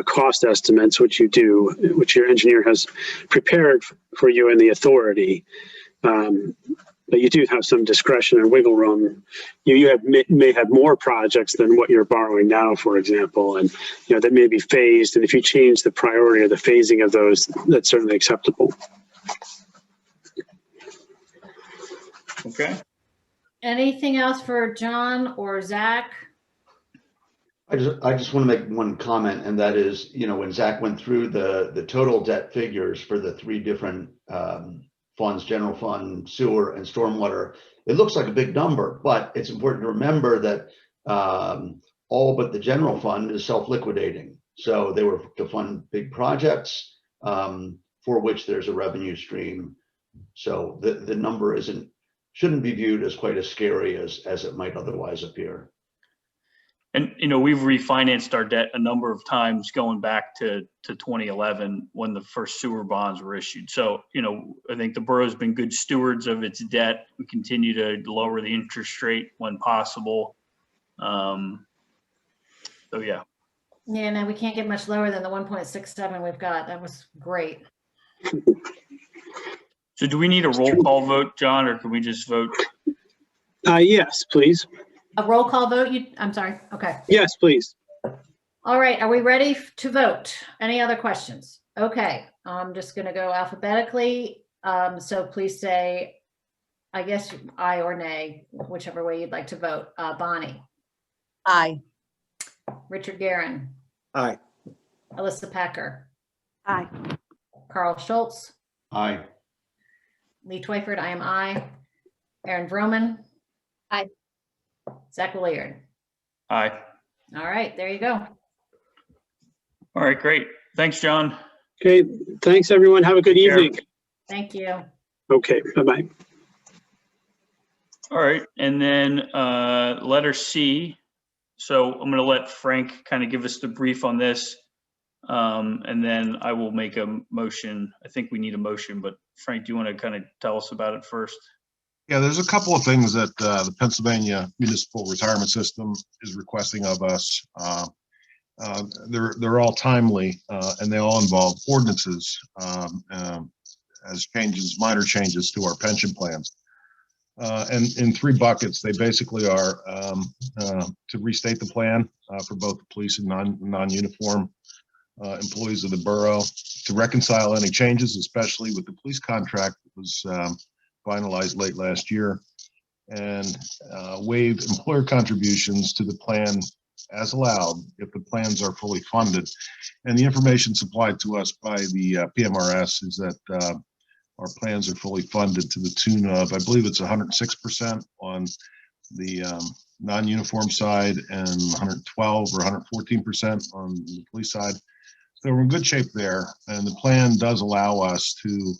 cost estimates, which you do, which your engineer has prepared for you and the authority. But you do have some discretion and wiggle room. You may have more projects than what you're borrowing now, for example, and that may be phased. And if you change the priority or the phasing of those, that's certainly acceptable. Okay. Anything else for John or Zach? I just want to make one comment, and that is, when Zach went through the total debt figures for the three different funds, general fund, sewer, and stormwater, it looks like a big number, but it's important to remember that all but the general fund is self-liquidating. So they were to fund big projects for which there's a revenue stream. So the number shouldn't be viewed as quite as scary as it might otherwise appear. And, we've refinanced our debt a number of times going back to 2011 when the first sewer bonds were issued. So, I think the borough's been good stewards of its debt. We continue to lower the interest rate when possible. So, yeah. Yeah, no, we can't get much lower than the 1.67 we've got. That was great. So do we need a roll call vote, John, or can we just vote? Yes, please. A roll call vote? I'm sorry. Okay. Yes, please. All right. Are we ready to vote? Any other questions? Okay. I'm just going to go alphabetically. So please say, I guess, aye or nay, whichever way you'd like to vote. Bonnie. Aye. Richard Guerin. Aye. Alyssa Packer. Aye. Carl Schultz. Aye. Lee Twyford, I am aye. Aaron Vroman. Aye. Zach Williard. Aye. All right, there you go. All right, great. Thanks, John. Okay, thanks, everyone. Have a good evening. Thank you. Okay, bye-bye. All right, and then letter C. So I'm going to let Frank kind of give us the brief on this. And then I will make a motion. I think we need a motion, but Frank, do you want to kind of tell us about it first? Yeah, there's a couple of things that the Pennsylvania Municipal Retirement System is requesting of us. They're all timely, and they all involve ordinances as minor changes to our pension plans. And in three buckets, they basically are to restate the plan for both the police and non-uniform employees of the borough, to reconcile any changes, especially with the police contract that was finalized late last year, and waive employer contributions to the plan as allowed if the plans are fully funded. And the information supplied to us by the PMRS is that our plans are fully funded to the tune of, I believe it's 106% on the non-uniform side and 112 or 114% on the police side. So we're in good shape there, and the plan does allow us to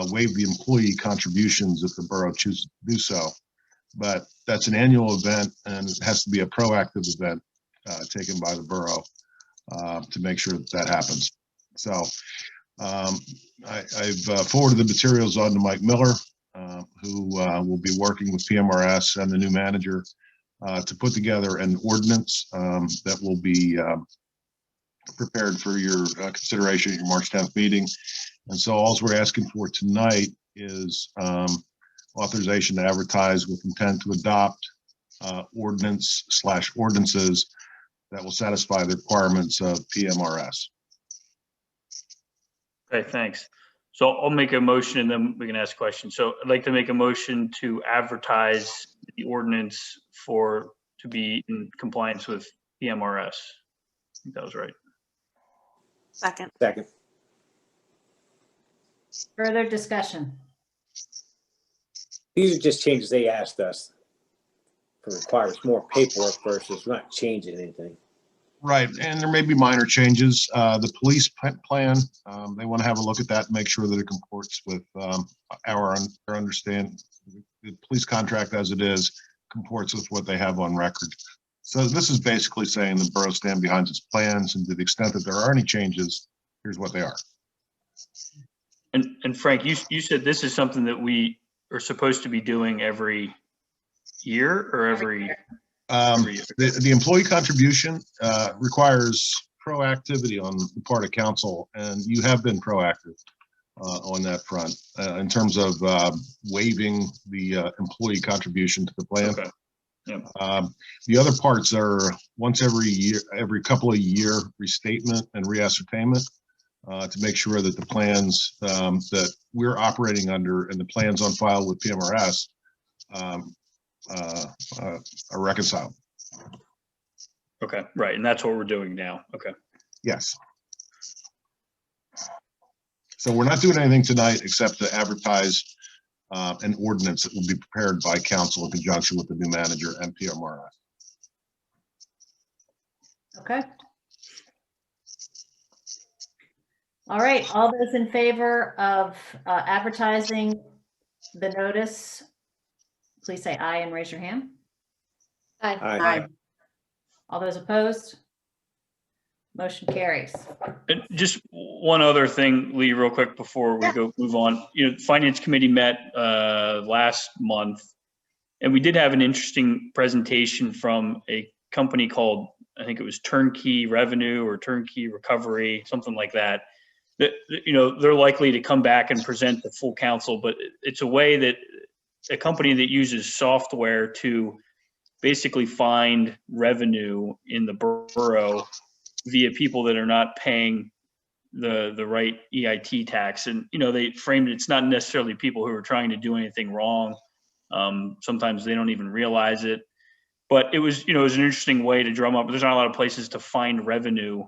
waive the employee contributions if the borough chooses to do so. But that's an annual event, and it has to be a proactive event taken by the borough to make sure that happens. So I've forwarded the materials on to Mike Miller, who will be working with PMRS and the new manager to put together an ordinance that will be prepared for your consideration at your March 10th meeting. And so all we're asking for tonight is authorization to advertise with intent to adopt ordinances that will satisfy the requirements of PMRS. Okay, thanks. So I'll make a motion and then we can ask questions. So I'd like to make a motion to advertise the ordinance to be in compliance with PMRS. I think that was right. Second. Second. Further discussion? These are just changes they asked us. It requires more paperwork versus not changing anything. Right, and there may be minor changes. The police plan, they want to have a look at that and make sure that it comports with our understand. The police contract as it is comports with what they have on record. So this is basically saying the borough stand behind its plans, and to the extent that there are any changes, here's what they are. And Frank, you said this is something that we are supposed to be doing every year or every year? The employee contribution requires proactivity on the part of council, and you have been proactive on that front in terms of waiving the employee contribution to the plan. Okay. Yep. The other parts are once every year, every couple of year restatement and reascertainment to make sure that the plans that we're operating under and the plans on file with PMRS are reconciled. Okay, right, and that's what we're doing now. Okay. Yes. So we're not doing anything tonight except to advertise an ordinance that will be prepared by council in conjunction with the new manager and PMRS. Okay. All right, all those in favor of advertising the notice, please say aye and raise your hand. Aye. Aye. All those opposed? Motion carries. And just one other thing, Lee, real quick before we move on. Finance Committee met last month, and we did have an interesting presentation from a company called, I think it was Turnkey Revenue or Turnkey Recovery, something like that. That they're likely to come back and present to full council, but it's a way that a company that uses software to basically find revenue in the borough via people that are not paying the right EIT tax. And, they framed it's not necessarily people who are trying to do anything wrong. Sometimes they don't even realize it, but it was an interesting way to drum up. There's not a lot of places to find revenue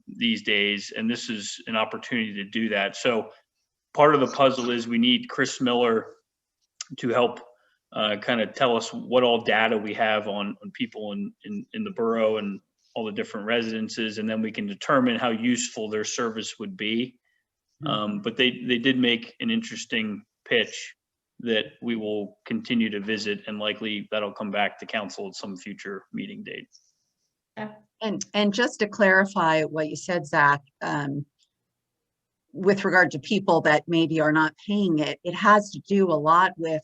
these days, and this is an opportunity to do that. So part of the puzzle is we need Chris Miller to help kind of tell us what all data we have on people in the borough and all the different residences, and then we can determine how useful their service would be. But they did make an interesting pitch that we will continue to visit, and likely that'll come back to council at some future meeting date. And just to clarify what you said, Zach, with regard to people that maybe are not paying it, it has to do a lot with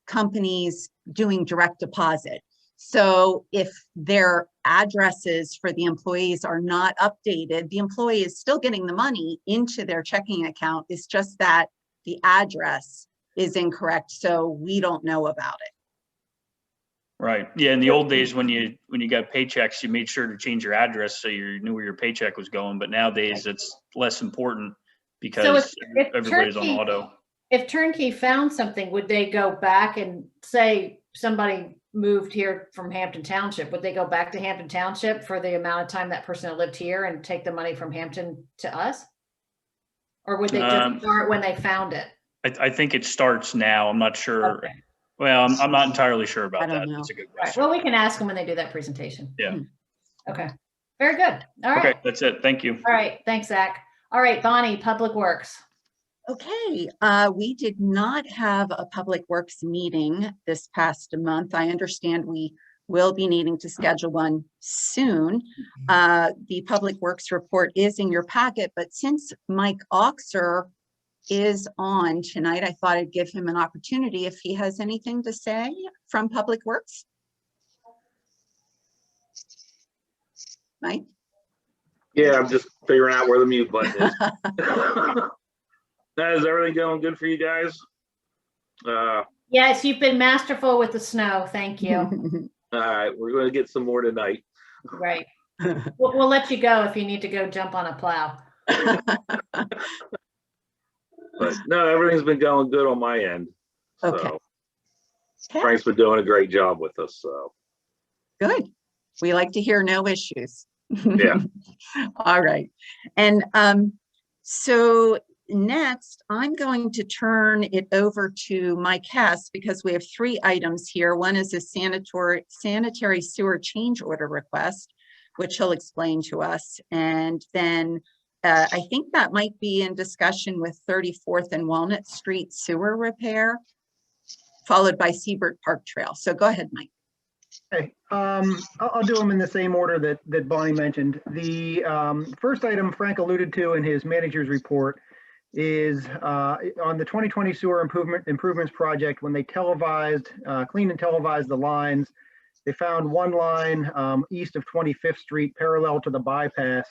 companies doing direct deposit. So if their addresses for the employees are not updated, the employee is still getting the money into their checking account. It's just that the address is incorrect, so we don't know about it. Right. Yeah. In the old days, when you got paychecks, you made sure to change your address so you knew where your paycheck was going. But nowadays, it's less important because everybody's on auto. If Turnkey found something, would they go back and say somebody moved here from Hampton Township? Would they go back to Hampton Township for the amount of time that person had lived here and take the money from Hampton to us? Or would they just start when they found it? I think it starts now. I'm not sure. Okay. Well, I'm not entirely sure about that. Know. That's a good Right. question. Well, we can ask them when they do that presentation. Yeah. Okay. Very good. All right. Okay, that's it. Thank you. All right. Thanks, Zach. All right, Bonnie, Public Works. Okay, we did not have a Public Works meeting this past month. I understand we will be needing to schedule one soon. The Public Works report is in your packet, but since Mike Oxer is on tonight, I thought I'd give him an opportunity if he has anything to say from Public Works. Mike? Yeah, I'm just figuring out where the mute button is. Is everything going good for you guys? Yes, you've been masterful with the snow. Thank you. All right, we're going to get some more tonight. Right. We'll let you go if you need to go jump on a plow. But no, everything's been going good on my end. Okay. So Frank's been doing a great job with us. So Good. We like to hear no issues. yeah. All right. And so next, I'm going to turn it over to Mike Hess because we have 3 items here. One is a sanitary sewer change order request, which he'll explain to us. And then I think that might be in discussion with 34th and Walnut Street sewer repair, followed by Seabird Park Trail. So go ahead, Mike. Okay, I'll do them in the same order that Bonnie mentioned. The first item Frank alluded to in his manager's report is on the 2020 sewer improvements project. When they televised, cleaned and televised the lines, they found one line east of 25th Street parallel to the bypass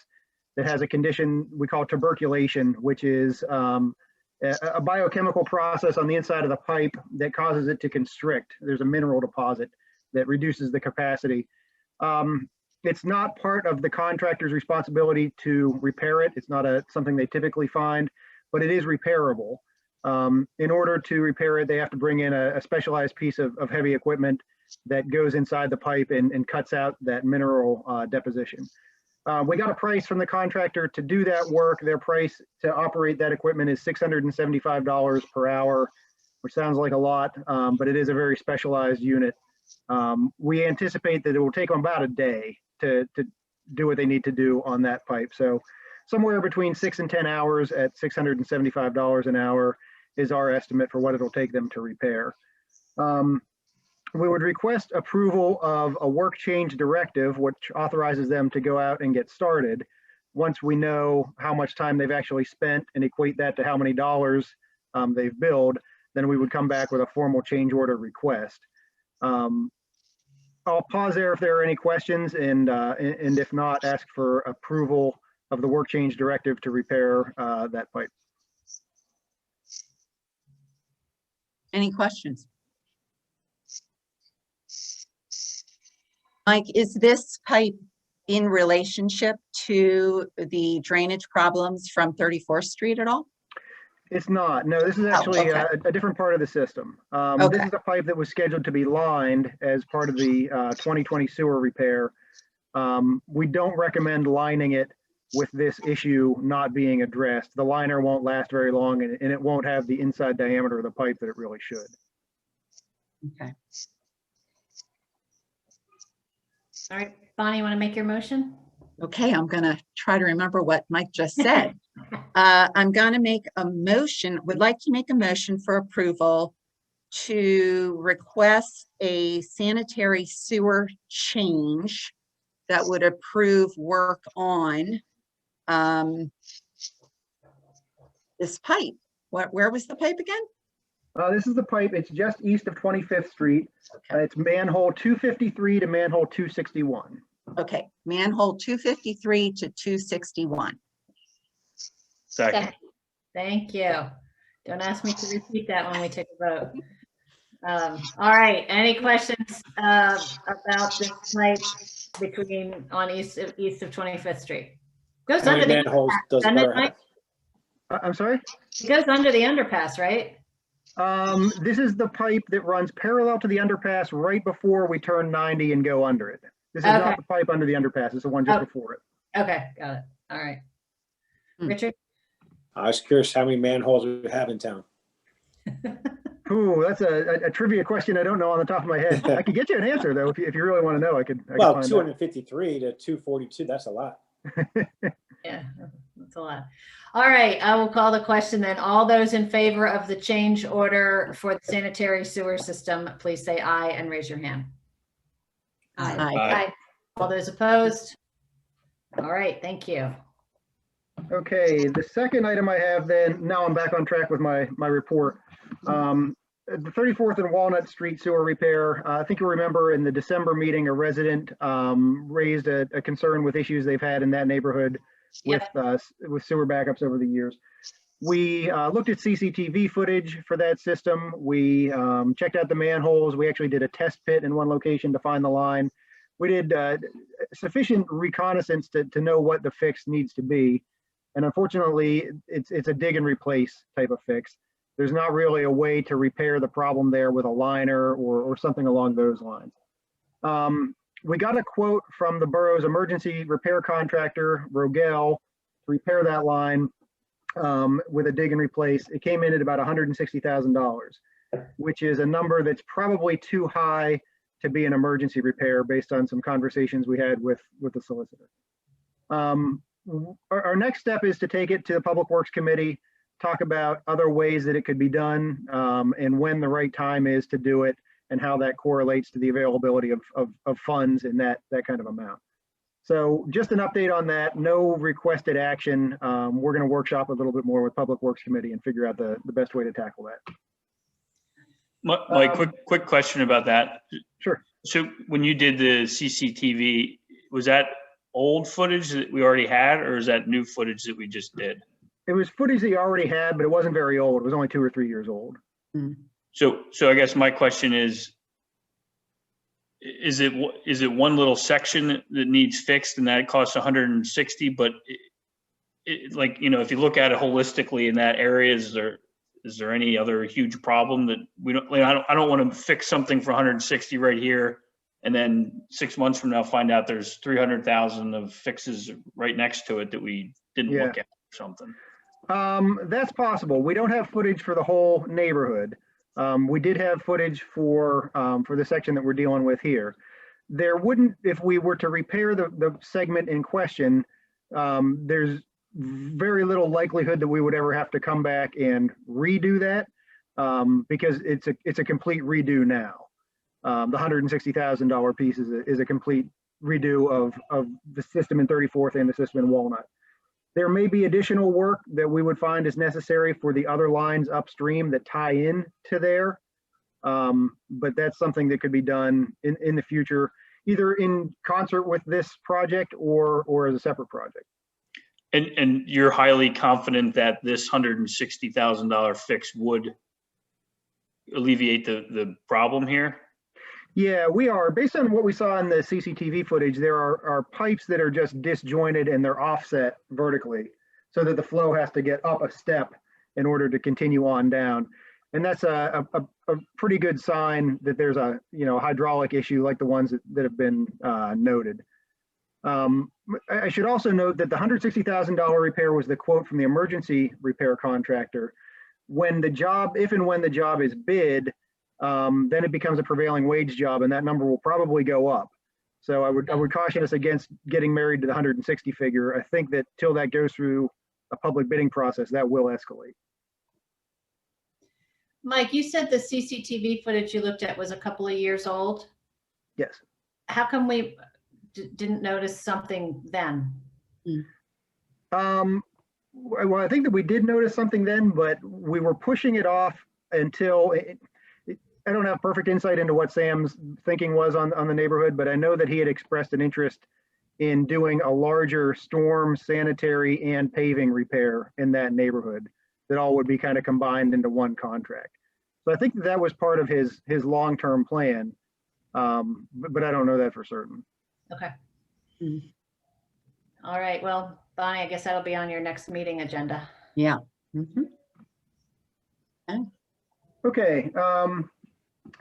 that has a condition we call tuberculation, which is a biochemical process on the inside of the pipe that causes it to constrict. There's a mineral deposit that reduces the capacity. It's not part of the contractor's responsibility to repair it. It's not something they typically find, but it is repairable. In order to repair it, they have to bring in a specialized piece of heavy equipment that goes inside the pipe and cuts out that mineral deposition. We got a price from the contractor to do that work. Their price to operate that equipment is $675 per hour, which sounds like a lot, but it is a very specialized unit. We anticipate that it will take them about a day to do what they need to do on that pipe. So somewhere between 6 and 10 hours at $675 an hour is our estimate for what it'll take them to repair. We would request approval of a work change directive, which authorizes them to go out and get started. Once we know how much time they've actually spent and equate that to how many dollars they've billed, then we would come back with a formal change order request. I'll pause there if there are any questions, and if not, ask for approval of the work change directive to repair that pipe. Any questions? Mike, is this pipe in relationship to the drainage problems from 34th Street at all? It's not. No, this is actually a different part of the system. This is a pipe that was scheduled to be lined as part of the 2020 sewer repair. We don't recommend lining it with this issue not being addressed. The liner won't last very long, and it won't have the inside diameter of the pipe that it really should. Okay. All right, Bonnie, you want to make your motion? Okay, I'm going to try to remember what Mike just said. I'm going to make a motion, would like to make a motion for approval to request a sanitary sewer change that would approve work on this pipe. Where was the pipe again? This is the pipe. It's just east of 25th Street. It's manhole 253 to manhole 261. Okay, manhole 253 to 261. Second. Thank you. Don't ask me to repeat that when we take a vote. All right, any questions about this pipe on east of 25th Street? Goes How under many the manholes does underpass, doesn't it, Borough Mike? I'm sorry? It goes under the underpass, right? This is the pipe that runs parallel to the underpass right before we turn 90 and go under it. This is not the pipe under the underpass. It's the one just before it. Okay, got it. All right. Richard? I was curious how many manholes we have in town. Ooh, that's a trivia question I don't know on the top of my head. I could get you an answer though if you really want to know. I could Well, find 253 to 242, that's a lot. Yeah, that's a lot. All right, I will call the question then. All those in favor of the change order for the sanitary sewer system, please say aye and raise your hand. Aye. All those opposed? All right, thank you. Okay, the second item I have then, now I'm back on track with my report. The 34th and Walnut Street sewer repair. I think you remember in the December meeting, a resident raised a concern with issues they've had in that neighborhood with sewer backups over the years. We looked at CCTV footage for that system. We checked out the manholes. We actually did a test pit in one location to find the line. We did sufficient reconnaissance to know what the fix needs to be. And unfortunately, it's a dig and replace type of fix. There's not really a way to repair the problem there with a liner or something along those lines. We got a quote from the borough's emergency repair contractor, Rogel, to repair that line with a dig and replace. It came in at about $160,000, which is a number that's probably too high to be an emergency repair based on some conversations we had with the solicitor. Our next step is to take it to the Public Works Committee, talk about other ways that it could be done and when the right time is to do it and how that correlates to the availability of funds in that kind of amount. So just an update on that, no requested action. We're going to workshop a little bit more with Public Works Committee and figure out the best way to tackle that. My quick question about that. Sure. So when you did the CCTV, was that old footage that we already had, or is that new footage that we just did? It was footage that you already had, but it wasn't very old. It was only 2 or 3 years old. So I guess my question is it one little section that needs fixed and that costs 160, but like, you know, if you look at it holistically in that area, is there any other huge problem that we don't, like, I don't want to fix something for 160 right here and then 6 months from now find out there's 300,000 of fixes right next to it that we didn't look at or something. That's possible. We don't have footage for the whole neighborhood. We did have footage for the section that we're dealing with here. There wouldn't, if we were to repair the segment in question, there's very little likelihood that we would ever have to come back and redo that because it's a complete redo now. The $160,000 piece is a complete redo of the system in 34th and the system in Walnut. There may be additional work that we would find is necessary for the other lines upstream that tie in to there. But that's something that could be done in the future, either in concert with this project or as a separate project. And you're highly confident that this $160,000 fix would alleviate the problem here? Yeah, we are. Based on what we saw in the CCTV footage, there are pipes that are just disjointed and they're offset vertically so that the flow has to get up a step in order to continue on down. And that's a pretty good sign that there's a hydraulic issue like the ones that have been noted. I should also note that the $160,000 repair was the quote from the emergency repair contractor. When the job, if and when the job is bid, then it becomes a prevailing wage job and that number will probably go up. So I would caution us against getting married to the 160 figure. I think that till that goes through a public bidding process, that will escalate. Mike, you said the CCTV footage you looked at was a couple of years old. Yes. How come we didn't notice something then? Well, I think that we did notice something then, but we were pushing it off until I don't have perfect insight into what Sam's thinking was on the neighborhood, but I know that he had expressed an interest in doing a larger storm, sanitary, and paving repair in that neighborhood that all would be kind of combined into one contract. So I think that was part of his long-term plan, but I don't know that for certain. Okay. All right. Well, Bonnie, I guess that'll be on your next meeting agenda. Yeah. Okay.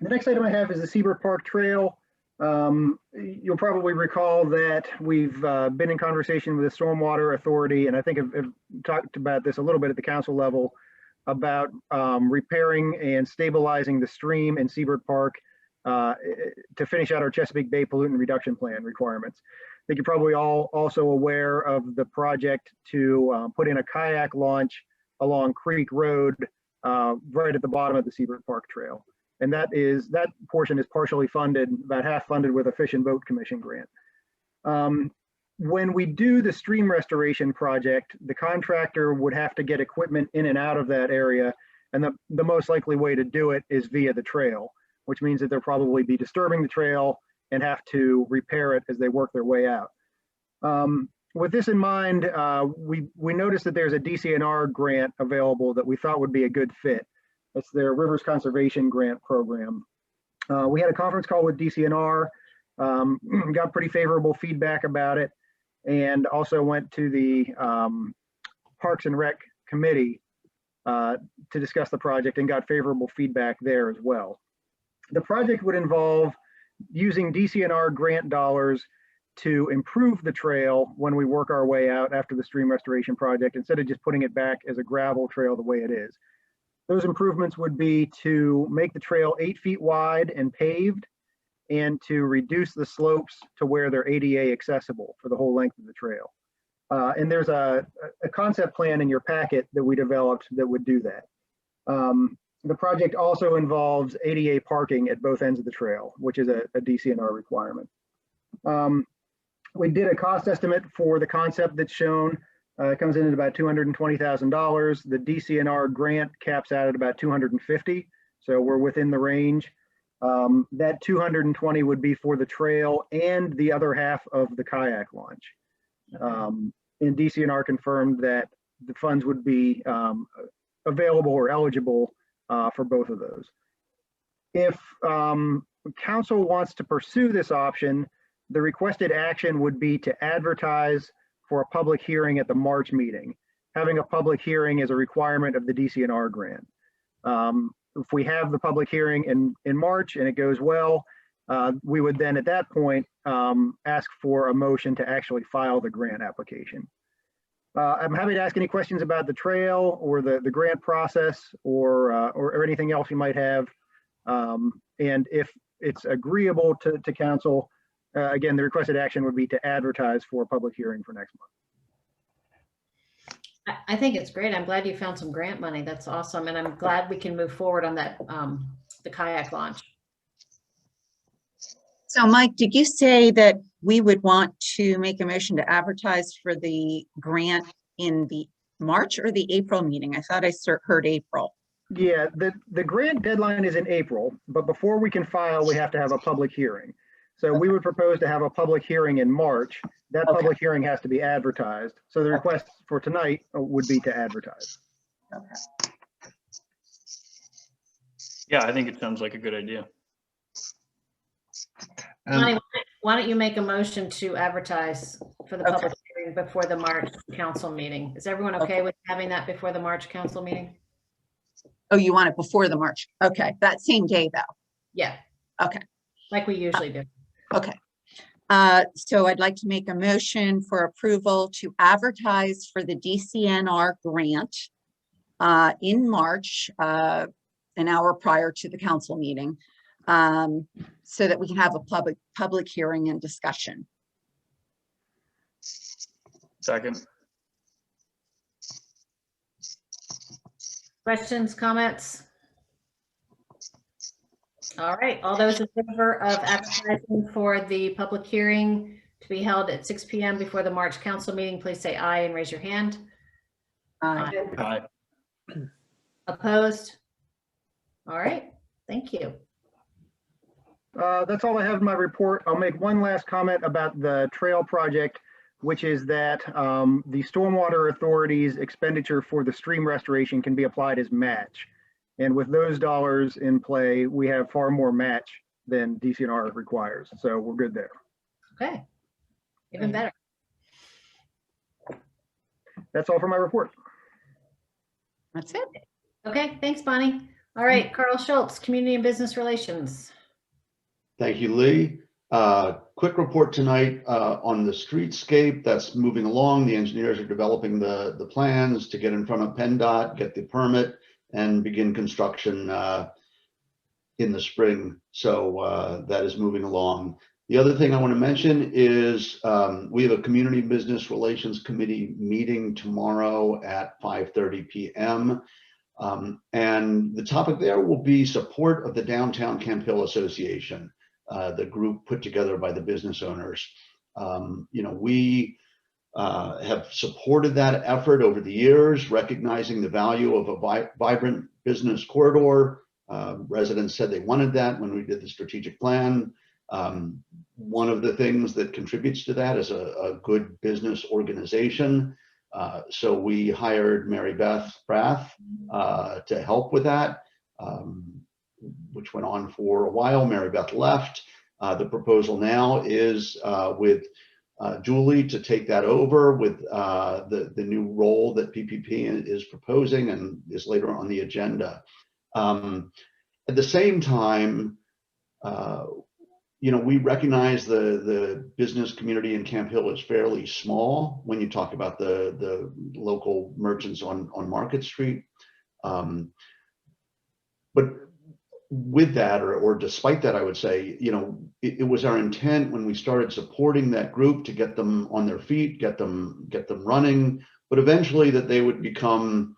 The next item I have is the Seabrook Park Trail. You'll probably recall that we've been in conversation with the Stormwater Authority, and I think I've talked about this a little bit at the council level about repairing and stabilizing the stream in Seabrook Park to finish out our Chesapeake Bay Pollutant Reduction Plan requirements. I think you're probably all also aware of the project to put in a kayak launch along Creek Road right at the bottom of the Seabrook Park Trail. And that portion is partially funded, about half funded with a Fish and Boat Commission grant. When we do the stream restoration project, the contractor would have to get equipment in and out of that area. And the most likely way to do it is via the trail, which means that they'll probably be disturbing the trail and have to repair it as they work their way out. With this in mind, we noticed that there's a DCNR grant available that we thought would be a good fit. It's their Rivers Conservation Grant Program. We had a conference call with DCNR, got pretty favorable feedback about it, and also went to the Parks and Rec Committee to discuss the project and got favorable feedback there as well. The project would involve using DCNR grant dollars to improve the trail when we work our way out after the stream restoration project, instead of just putting it back as a gravel trail the way it is. Those improvements would be to make the trail 8 feet wide and paved, and to reduce the slopes to where they're ADA accessible for the whole length of the trail. And there's a concept plan in your packet that we developed that would do that. The project also involves ADA parking at both ends of the trail, which is a DCNR requirement. We did a cost estimate for the concept that's shown. It comes in at about $220,000. The DCNR grant caps out at about $250,000, so we're within the range. That $220,000 would be for the trail and the other half of the kayak launch. And DCNR confirmed that the funds would be available or eligible for both of those. If council wants to pursue this option, the requested action would be to advertise for a public hearing at the March meeting. Having a public hearing is a requirement of the DCNR grant. If we have the public hearing in March and it goes well, we would then at that point ask for a motion to actually file the grant application. I'm happy to ask any questions about the trail or the grant process or anything else you might have. And if it's agreeable to council, again, the requested action would be to advertise for a public hearing for next month. I think it's great. I'm glad you found some grant money. That's awesome. And I'm glad we can move forward on that, the kayak launch. So Mike, did you say that we would want to make a motion to advertise for the grant in the March or the April meeting? I thought I heard April. Yeah, the grant deadline is in April, but before we can file, we have to have a public hearing. So we would propose to have a public hearing in March. That public hearing has to be advertised. So the request for tonight would be to advertise. Okay. Yeah, I think it sounds like a good idea. Lonnie, why don't you make a motion to advertise for the public hearing before the March council meeting? Is everyone okay with having that before the March council meeting? Oh, you want it before the March? Okay, that same day though. Yeah. Okay. Like we usually do. Okay. So I'd like to make a motion for approval to advertise for the DCNR grant in March, an hour prior to the council meeting, so that we can have a public hearing and discussion. Second. Questions, comments? All right, all those in favor of advertising for the public hearing to be held at 6 p.m. before the March council meeting, please say aye and raise your hand. Aye. Aye. Opposed? All right, thank you. That's all I have in my report. I'll make one last comment about the trail project, which is that the Stormwater Authority's expenditure for the stream restoration can be applied as match. And with those dollars in play, we have far more match than DCNR requires. So we're good there. Okay, even better. That's all for my report. That's it. Okay, thanks, Bonnie. All right, Carl Schultz, Community and Business Relations. Thank you, Lee. Quick report tonight on the streetscape that's moving along. The engineers are developing the plans to get in front of PennDOT, get the permit, and begin construction in the spring. So that is moving along. The other thing I want to mention is we have a Community Business Relations Committee meeting tomorrow at 5:30 p.m. And the topic there will be support of the Downtown Camp Hill Association, the group put together by the business owners. We have supported that effort over the years, recognizing the value of a vibrant business corridor. Residents said they wanted that when we did the strategic plan. One of the things that contributes to that is a good business organization. So we hired Mary Beth Brath to help with that, which went on for a while. Mary Beth left. The proposal now is with Julie to take that over with the new role that PPP is proposing and is later on the agenda. At the same time, we recognize the business community in Camp Hill is fairly small when you talk about the local merchants on Market Street. But with that, or despite that, I would say, it was our intent when we started supporting that group to get them on their feet, get them running, but eventually that they would become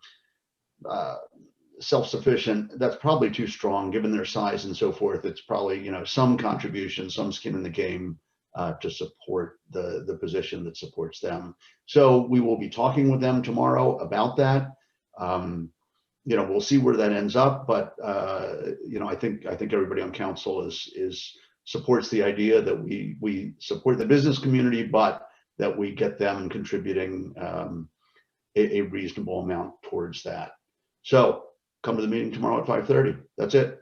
self-sufficient. That's probably too strong given their size and so forth. It's probably, some contribution, some skin in the game to support the position that supports them. So we will be talking with them tomorrow about that. We'll see where that ends up, but I think everybody on council supports the idea that we support the business community, but that we get them contributing a reasonable amount towards that. So come to the meeting tomorrow at 5:30. That's it.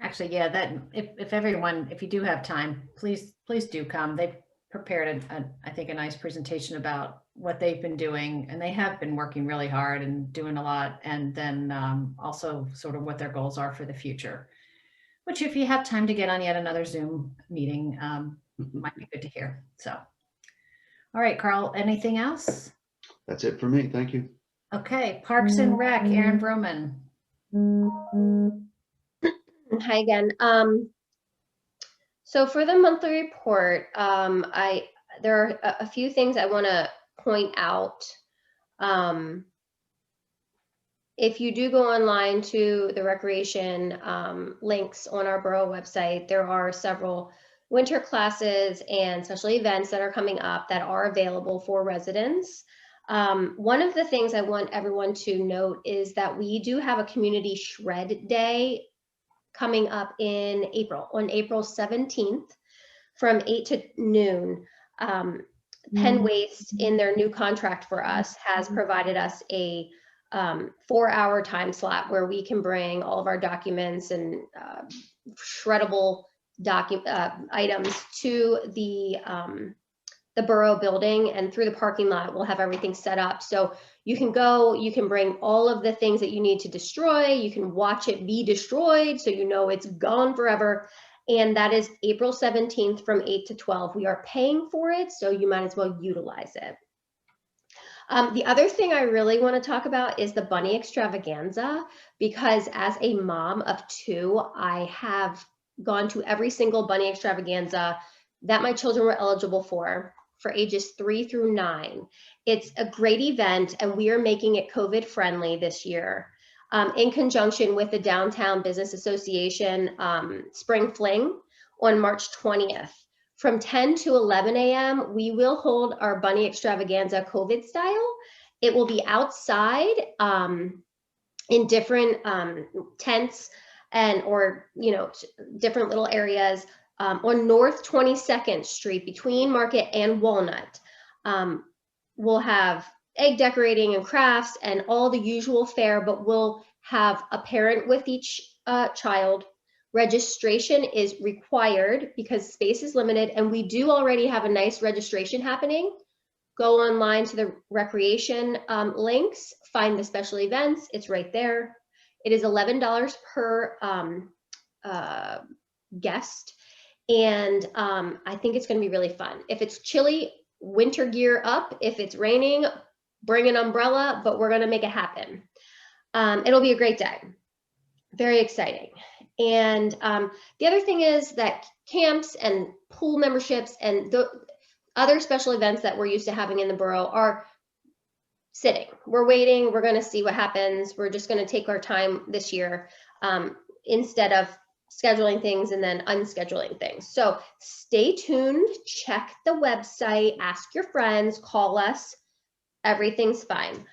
Actually, yeah, that if you do have time, please do come. They've prepared I think a nice presentation about what they've been doing, and they have been working really hard and doing a lot, and then also sort of what their goals are for the future, which if you have time to get on yet another Zoom meeting, might be good to hear. So, all right, Carl, anything else? That's it for me. Thank you. Okay, Parks and Rec, Aaron Broman. Hi again. So for the monthly report, there are a few things I want to point out. If you do go online to the recreation links on our borough website, there are several winter classes and special events that are coming up that are available for residents. One of the things I want everyone to note is that we do have a community shred day coming up on April 17th from 8 to noon. Penn Waste, in their new contract for us, has provided us a 4-hour time slot where we can bring all of our documents and shreddable items to the borough building, and through the parking lot we'll have everything set up. So you can go, you can bring all of the things that you need to destroy, you can watch it be destroyed so it's gone forever. And that is April 17th from 8 to 12. We are paying for it, so you might as well utilize it. The other thing I really want to talk about is the bunny extravaganza, because as a mom of 2, I have gone to every single bunny extravaganza that my children were eligible for ages 3 through 9. It's a great event, and we are making it COVID friendly this year. In conjunction with the Downtown Business Association Spring Fling on March 20th. From 10 to 11 a.m., we will hold our bunny extravaganza COVID style. It will be outside in different tents or different little areas on North 22nd Street between Market and Walnut. We'll have egg decorating and crafts and all the usual fare, but we'll have a parent with each child. Registration is required because space is limited, and we do already have a nice registration happening. Go online to the recreation links, find the special events, it's right there. It is $11 per guest, and I think it's going to be really fun. If it's chilly, winter gear up. If it's raining, bring an umbrella, but we're going to make it happen. It'll be a great day. Very exciting. And the other thing is that camps and pool memberships and the other special events that we're used to having in the borough are sitting. We're waiting. We're going to see what happens. We're just going to take our time this year instead of scheduling things and then unscheduling things. So stay tuned, check the website, ask your friends, call us. Everything's fine.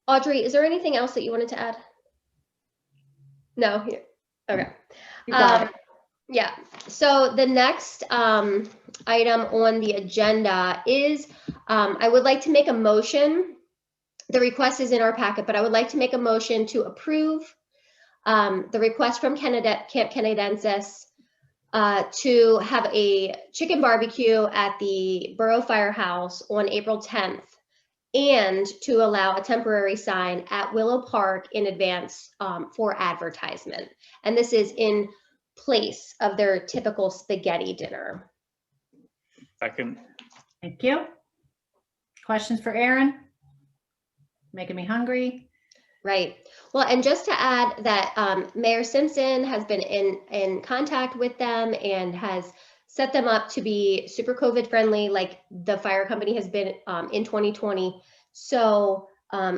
Audrey, is there anything else that you wanted to add? No? Here. Okay. Yeah. So the next item on the agenda is I would like to make a motion. The request is in our packet, but I would like to make a motion to approve the request from Camp Canadensis to have a chicken barbecue at the Borough Firehouse on April 10th, and to allow a temporary sign at Willow Park in advance for advertisement. And this is in place of their typical spaghetti dinner. Second. Thank you. Questions for Aaron? Making me hungry. Right. Well, and just to add that Mayor Simpson has been in contact with them and has set them up to be super COVID friendly, like the fire company has been in 2020. So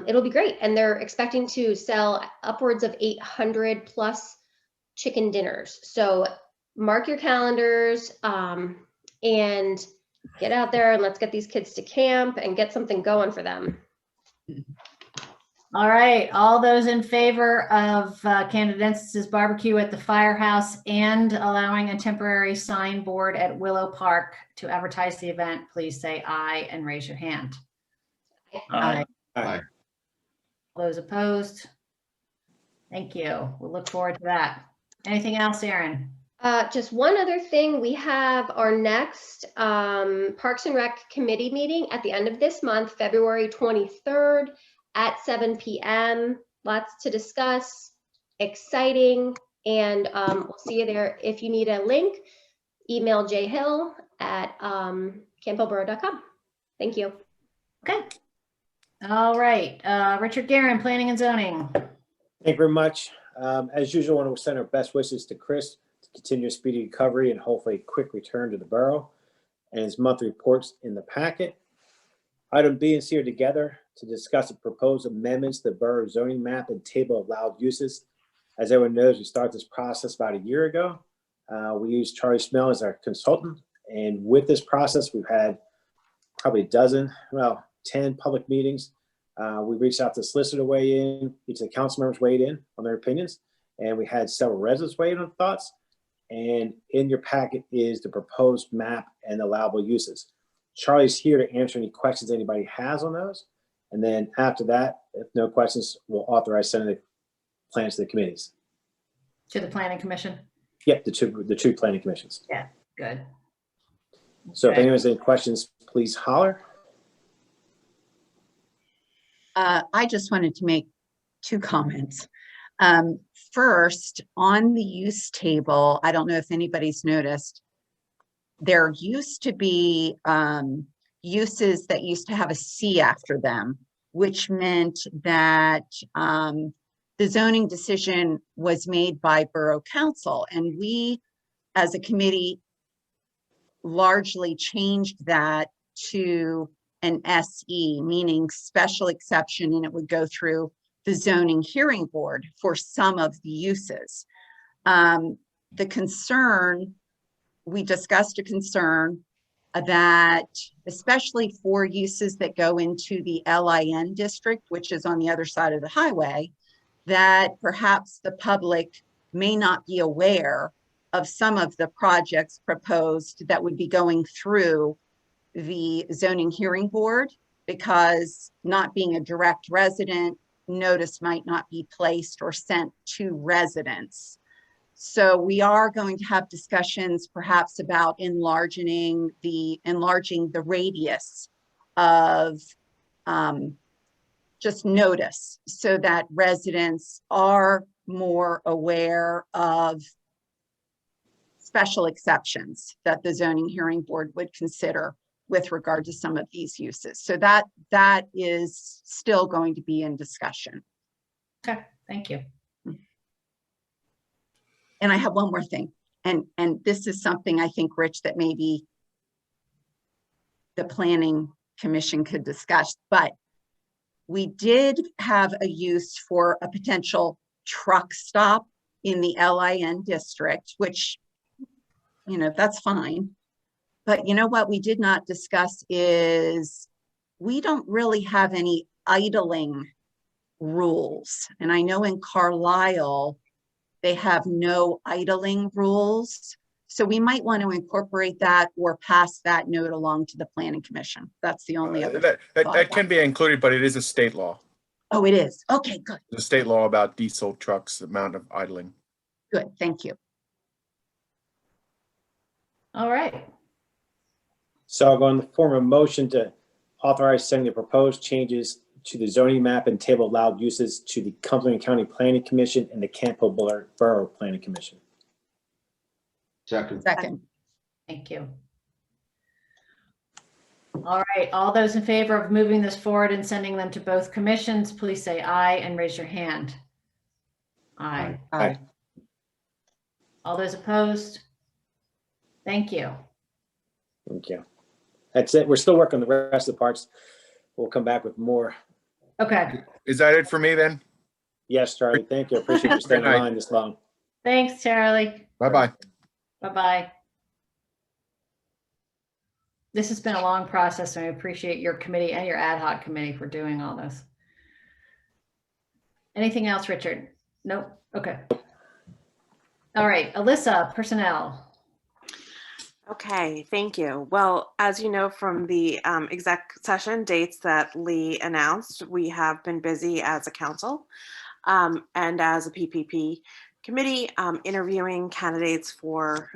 it'll be great. And they're expecting to sell upwards of 800 plus chicken dinners. So mark your calendars and get out there and let's get these kids to camp and get something going for them. All right, all those in favor of Canadensis Barbecue at the Firehouse and allowing a temporary signboard at Willow Park to advertise the event, please say aye and raise your hand. Aye. Aye. All those opposed? Thank you. We'll look forward to that. Anything else, Aaron? Just one other thing, we have our next Parks and Rec committee meeting at the end of this month, February 23rd at 7 p.m. Lots to discuss, exciting, and we'll see you there. If you need a link, email jhill@campbellborough.com. Thank you. Okay. All right, Richard Guerin, Planning and Zoning. Thank you very much. As usual, I want to send our best wishes to Chris to continue a speedy recovery and hopefully a quick return to the borough, and his monthly reports in the packet. Item B and C are together to discuss the proposed amendments to the borough zoning map and table of allowed uses. As everyone knows, we started this process about a year ago. We used Charlie Smell as our consultant, and with this process, we've had probably 10 public meetings. We reached out to the solicitor to weigh in, each of the council members weighed in on their opinions, and we had several residents weigh in on thoughts. And in your packet is the proposed map and allowable uses. Charlie's here to answer any questions anybody has on those. And then after that, if no questions, we'll authorize sending the plans to the committees. To the Planning Commission? Yep, the two planning commissions. Yeah, good. So if Okay. anyone has any questions, please holler. I just wanted to make two comments. First, on the use table, I don't know if anybody's noticed, there used to be uses that used to have a C after them, which meant that the zoning decision was made by Borough Council, and we, as a committee, largely changed that to an SE, meaning special exception, and it would go through the zoning hearing board for some of the uses. The concern, we discussed a concern that especially for uses that go into the LIN district, which is on the other side of the highway, that perhaps the public may not be aware of some of the projects proposed that would be going through the zoning hearing board, because not being a direct resident, notice might not be placed or sent to residents. So we are going to have discussions perhaps about enlarging the radius of just notice, so that residents are more aware of special exceptions that the zoning hearing board would consider with regard to some of these uses. So that is still going to be in discussion. Okay, thank you. And I have one more thing, and this is something I think, Rich, that maybe the Planning Commission could discuss, but we did have a use for a potential truck stop in the LIN district, which, that's fine. But you know what we did not discuss is we don't really have any idling rules. And I know in Carlisle, they have no idling rules. So we might want to incorporate that or pass that note along to the Planning Commission. That's the only other That can be included, but it is a state law. Oh, it is. Okay, good, The state law about diesel trucks, the amount of idling. good. Thank you. All right. So I'll go in the form of a motion to authorize sending the proposed changes to the zoning map and table of allowed uses to the Cumberland County Planning Commission and the Campbell Borough Planning Commission. Second. Second. Thank you. All right, all those in favor of moving this forward and sending them to both commissions, please say aye and raise your hand. Aye. Aye. All those opposed? Thank you. Thank you. That's it. We're still working on the rest of the parts. We'll come back with more. Okay, Is that it for me then? Yes, Charlie, thank you. I appreciate you staying Good night. on line this long. thanks, Charlie. Bye-bye. Bye-bye. This has been a long process, and I appreciate your committee and your ad hoc committee for doing all this. Anything else, Richard? Nope. Okay. All right, Alyssa, personnel. Okay, thank you. Well, as you know from the exec session dates that Lee announced, we have been busy as a council and as a PPP committee interviewing candidates for,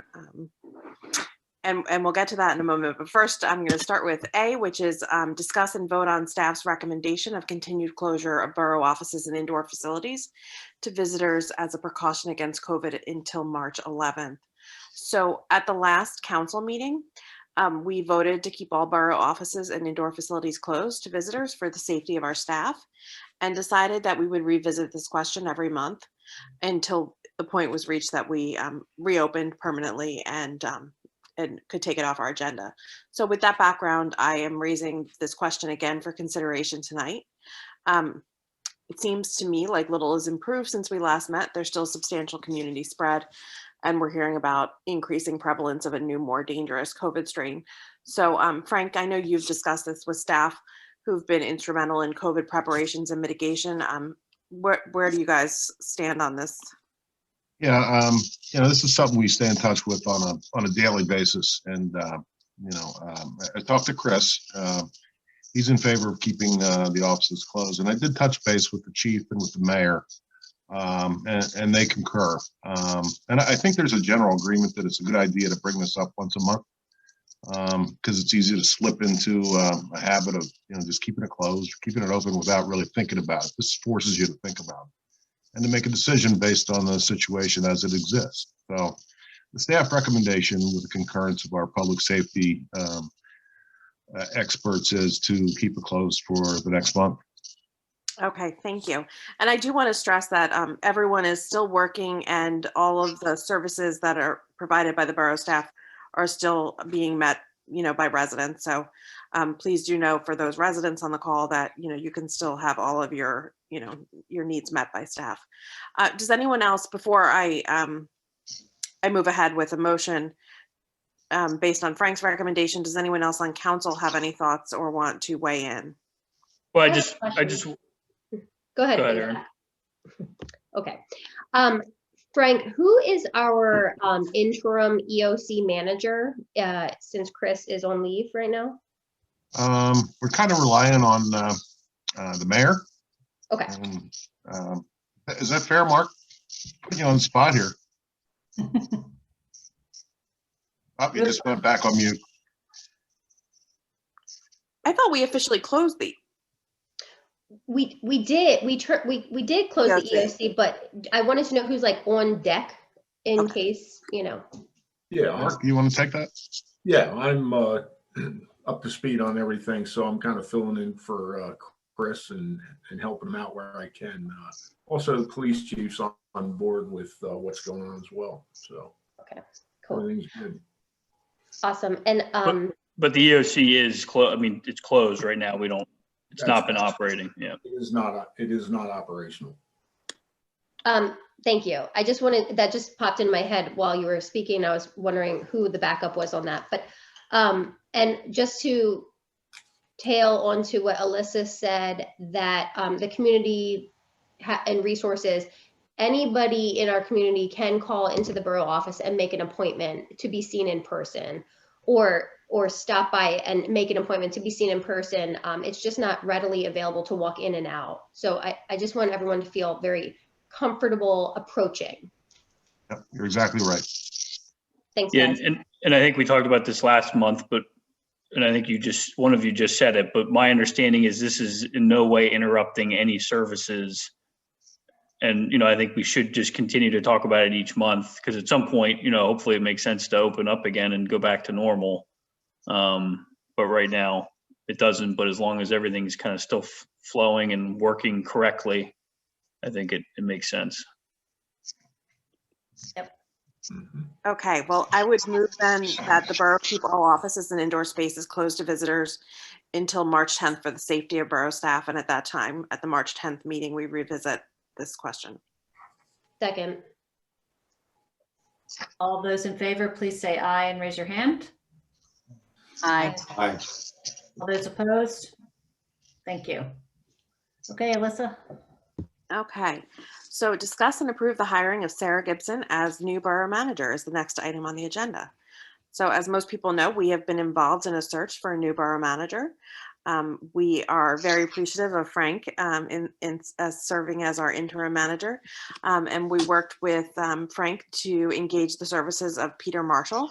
and we'll get to that in a moment. But first, I'm going to start with A, which is discuss and vote on staff's recommendation of continued closure of borough offices and indoor facilities to visitors as a precaution against COVID until March 11th. So at the last council meeting, we voted to keep all borough offices and indoor facilities closed to visitors for the safety of our staff, and decided that we would revisit this question every month until the point was reached that we reopened permanently and could take it off our agenda. So with that background, I am raising this question again for consideration tonight. It seems to me like little has improved since we last met. There's still substantial community spread, and we're hearing about increasing prevalence of a new, more dangerous COVID strain. So Frank, I know you've discussed this with staff who've been instrumental in COVID preparations and mitigation. Where do you guys stand on this? Yeah, this is something we stay in touch with on a daily basis. And, I talked to Chris. He's in favor of keeping the offices closed. And I did touch base with the chief and with the mayor. And they concur. And I think there's a general agreement that it's a good idea to bring this up once a month because it's easy to slip into a habit of just keeping it closed, keeping it open without really thinking about it. This forces you to think about it and to make a decision based on the situation as it exists. So the staff recommendation with the concurrence of our public safety experts is to keep it closed for the next month. Okay, thank you. And I do want to stress that everyone is still working and all of the services that are provided by the borough staff are still being met, by residents. So please do know for those residents on the call that, you can still have all of your, your needs met by staff. Does anyone else, before I move ahead with a motion based on Frank's recommendation, does anyone else on council have any thoughts or want to weigh in? Well, I just. Go ahead. Go ahead, Erin. Okay. Frank, who is our interim EOC manager since Chris is on leave right now? We're kind of relying on the mayor. Okay. Is that fair, Mark? Putting you on the spot here. Oh, you just went back on mute. I thought we officially closed the. We did close the EOC, but I wanted to know who's like on deck in case, Yeah. Mark, you want to take that? Yeah, I'm up to speed on everything, so I'm kind of filling in for Chris and helping him out where I can. Also, the police chief's on board with what's going on as well. So okay, cool. Everything's good. Awesome. And but the EOC is closed. I mean, it's closed right now. It's not been operating. Yeah. It is not operational. Thank you. I just that just popped in my head while you were speaking. I was wondering who the backup was on that. But and just to tail onto what Alyssa said, that the community and resources, anybody in our community can call into the borough office and make an appointment to be seen in person, or or stop by and make an appointment to be seen in person. It's just not readily available to walk in and out. So I just want everyone to feel very comfortable approaching. Yep, you're exactly right. Thanks, Yeah, guys. and I think we talked about this last month, and I think one of you just said it, but my understanding is this is in no way interrupting any services. And, I think we should just continue to talk about it each month, because at some point, hopefully it makes sense to open up again and go back to normal. But right now it doesn't, but as long as everything's kind of still flowing and working correctly, I think it makes sense. Yep. Okay, well, I would move then that the borough keep all offices and indoor spaces closed to visitors until March 10th for the safety of borough staff. And at that time, at the March 10th meeting, we revisit this question. Second. All those in favor, please say aye and raise your hand. Aye. Aye. All those opposed? Thank you. Okay, Alyssa. Okay, so discuss and approve the hiring of Sarah Gibson as new borough manager is the next item on the agenda. So as most people know, we have been involved in a search for a new borough manager. We are very appreciative of Frank in serving as our interim manager. And we worked with Frank to engage the services of Peter Marshall,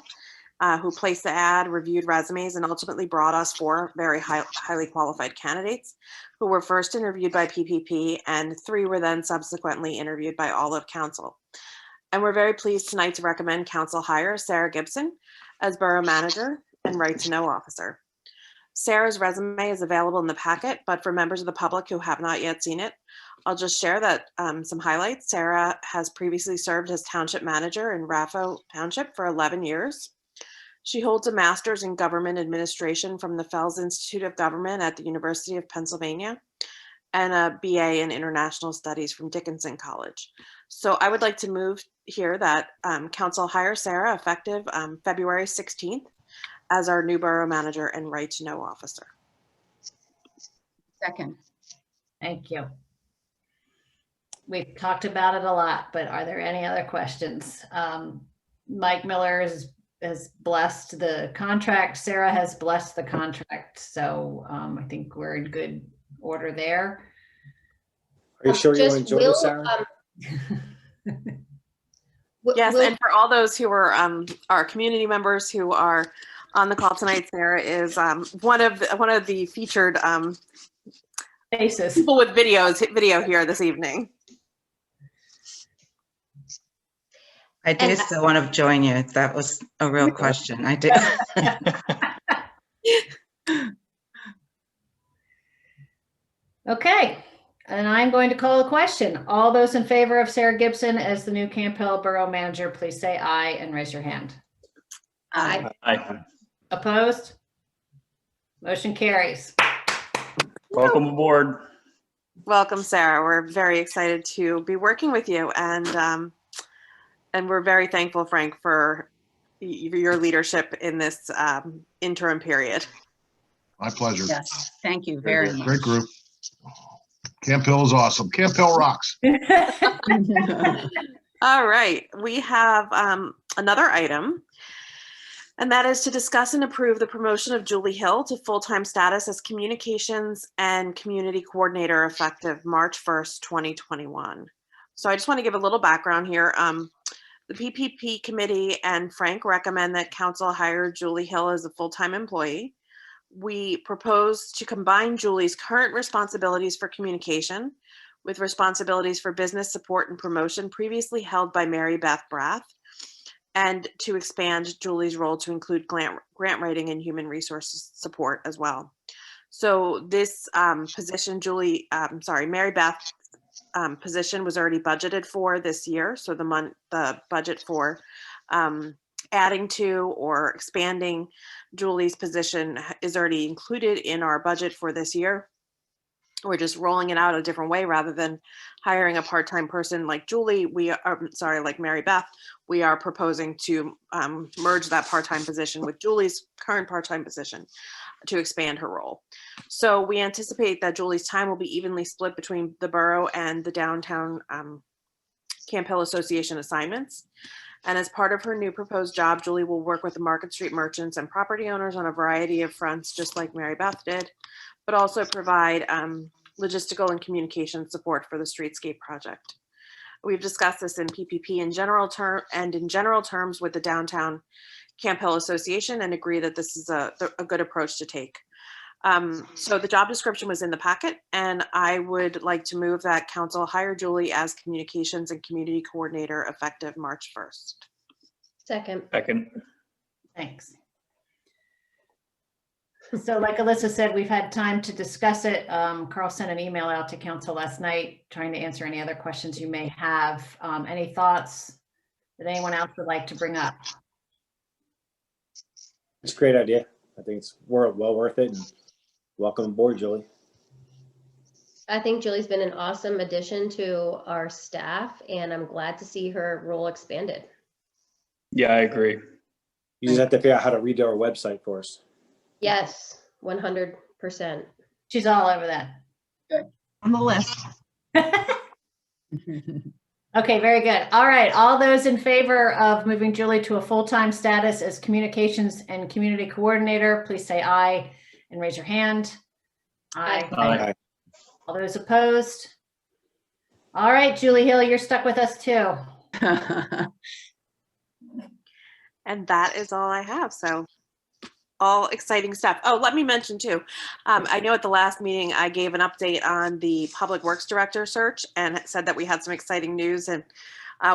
who placed the ad, reviewed resumes, and ultimately brought us 4 very highly qualified candidates who were first interviewed by PPP, and 3 were then subsequently interviewed by all of council. And we're very pleased tonight to recommend council hire Sarah Gibson as borough manager and right to know officer. Sarah's resume is available in the packet, but for members of the public who have not yet seen it, I'll just share that some highlights. Sarah has previously served as township manager in Raffo Township for 11 years. She holds a master's in government administration from the Fels Institute of Government at the University of Pennsylvania and a BA in international studies from Dickinson College. So I would like to move here that council hire Sarah effective February 16th as our new borough manager and right to know officer. Second. Thank you. We've talked about it a lot, but are there any other questions? Mike Miller has blessed the contract. Sarah has blessed the contract. So I think we're in good order there. Are you sure you want to join us, Sarah? Yes, and for all those who are our community members who are on the call tonight, Sarah is one of the featured faces, people with video here this evening. I did still want to join you. That was a real question. I did. Okay, and I'm going to call the question. All those in favor of Sarah Gibson as the new Camp Hill Borough Manager, please say aye and raise your hand. Aye. Aye. Opposed? Motion carries. Welcome aboard. Welcome, Sarah. We're very excited to be working with you, and we're very thankful, Frank, for your leadership in this interim period. My pleasure. Yes, thank you very much. Great group. Camp Hill is awesome. Camp Hill rocks. All right, we have another item, and that is to discuss and approve the promotion of Julie Hill to full-time status as Communications and Community Coordinator effective March 1st, 2021. So I just want to give a little background here. The PPP committee and Frank recommend that council hire Julie Hill as a full-time employee. We propose to combine Julie's current responsibilities for communication with responsibilities for business support and promotion previously held by Mary Beth Brath, and to expand Julie's role to include grant writing and human resources support as well. So this position, Mary Beth position was already budgeted for this year. So the budget for adding to or expanding Julie's position is already included in our budget for this year. We're just rolling it out a different way rather than hiring a part-time person like Julie. Like Mary Beth. We are proposing to merge that part-time position with Julie's current part-time position to expand her role. So we anticipate that Julie's time will be evenly split between the borough and the downtown Camp Hill Association assignments. And as part of her new proposed job, Julie will work with the Market Street merchants and property owners on a variety of fronts, just like Mary Beth did, but also provide logistical and communication support for the streetscape project. We've discussed this in PPP in general terms with the Downtown Camp Hill Association and agree that this is a good approach to take. So the job description was in the packet, and I would like to move that council hire Julie as communications and community coordinator effective March 1st. Second. Second. Thanks. So like Alyssa said, we've had time to discuss it. Carl sent an email out to council last night trying to answer any other questions you may have. Any thoughts that anyone else would like to bring up? It's a great idea. I think it's well worth it. And welcome aboard, Julie. I think Julie's been an awesome addition to our staff, and I'm glad to see her role expanded. Yeah, I agree. You just have to figure out how to redo our website for us. Yes, 100%. She's all over that. On the list. Okay, very good. All right, all those in favor of moving Julie to a full-time status as communications and community coordinator, please say aye and raise your hand. Aye. Aye. All those opposed? All right, Julie Hill, you're stuck with us too. And that is all I have. So all exciting stuff. Oh, let me mention too, I know at the last meeting I gave an update on the Public Works Director search and said that we had some exciting news and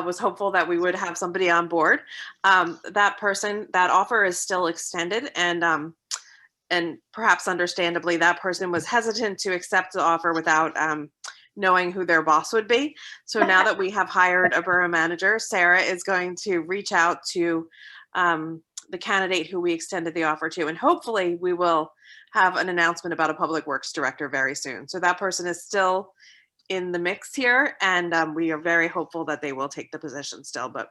was hopeful that we would have somebody on board. That offer is still extended, and perhaps understandably, that person was hesitant to accept the offer without knowing who their boss would be. So now that we have hired a borough manager, Sarah is going to reach out to the candidate who we extended the offer to, and hopefully we will have an announcement about a Public Works Director very soon. So that person is still in the mix here, and we are very hopeful that they will take the position still, but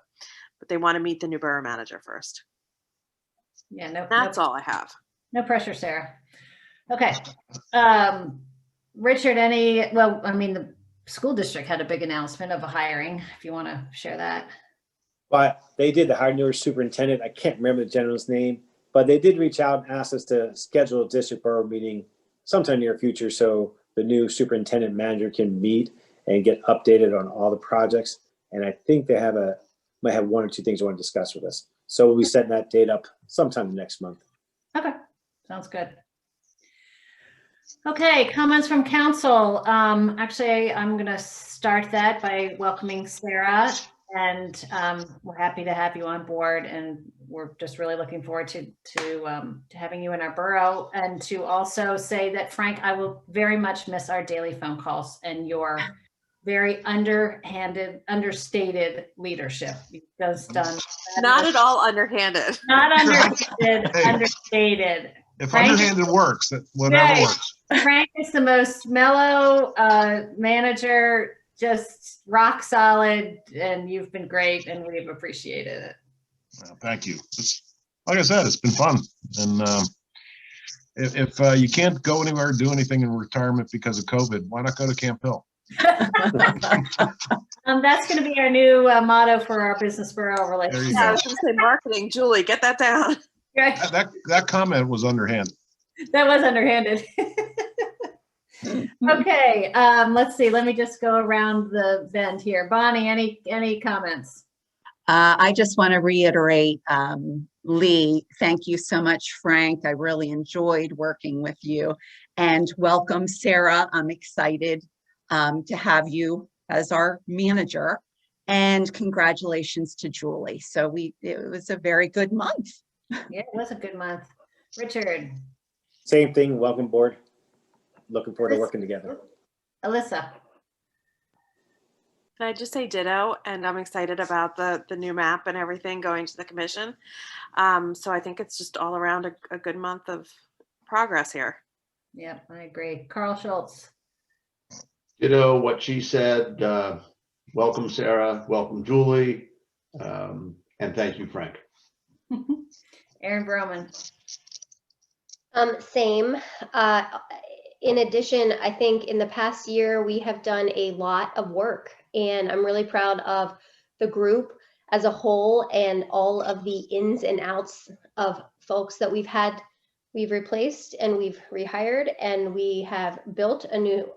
they want to meet the new borough manager first. Yeah, That's all I have. No pressure, Sarah. Okay. Richard, the school district had a big announcement of a hiring, if you want to share that. But they did hire a new superintendent. I can't remember the gentleman's name, but they did reach out and ask us to schedule a district borough meeting sometime near future so the new superintendent manager can meet and get updated on all the projects. And I think they might have one or two things they want to discuss with us. So we'll be setting that date up sometime next month. Okay, sounds good. Okay, comments from council. Actually, I'm going to start that by welcoming Sarah. And we're happy to have you on board, and we're just really looking forward to having you in our borough, and to also say that, Frank, I will very much miss our daily phone calls and your very underhanded, understated leadership. You've just done not at all underhanded. Not underhanded, understated. If Frank, underhanded works, whatever right. works. Frank is the most mellow manager, just rock solid, and you've been great, and we've appreciated it. Well, thank you. Like I said, it's been fun. And if you can't go anywhere, do anything in retirement because of COVID, why not go to Camp Hill? That's going to be our new motto for our business borough relationship. I was going to say marketing. Julie, get that down. That comment was underhanded. That was underhanded. Okay, let's see. Let me just go around the bend here. Bonnie, any comments? I just want to reiterate, Lee, thank you so much, Frank. I really enjoyed working with you, and welcome, Sarah. I'm excited to have you as our manager, and congratulations to Julie. So it was a very good month. Yeah, it was a good month. Richard. Same thing. Welcome aboard. Looking forward to working together. Alyssa. Can I just say ditto? And I'm excited about the new map and everything going to the commission. So I think it's just all around a good month of progress here. Yeah, I agree. Carl Schultz. Ditto what she said. Welcome, Sarah. Welcome, Julie. And thank you, Frank. Aaron Broman. Same. In addition, I think in the past year, we have done a lot of work, and I'm really proud of the group. as a whole and all of the ins and outs of folks that we've replaced and we've rehired, and we have built a new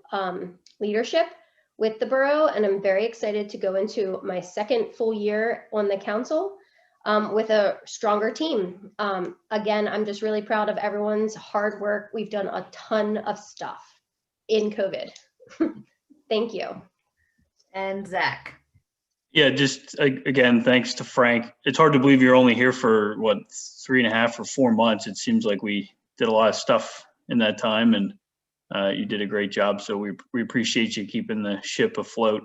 leadership with the borough. And I'm very excited to go into my second full year on the council with a stronger team. Again, I'm just really proud of everyone's hard work. We've done a ton of stuff in COVID. Thank you. And Zach. Yeah, just again, thanks to Frank. It's hard to believe you're only here for what, 3.5 or 4 months. It seems like we did a lot of stuff in that time, and you did a great job. So we appreciate you keeping the ship afloat.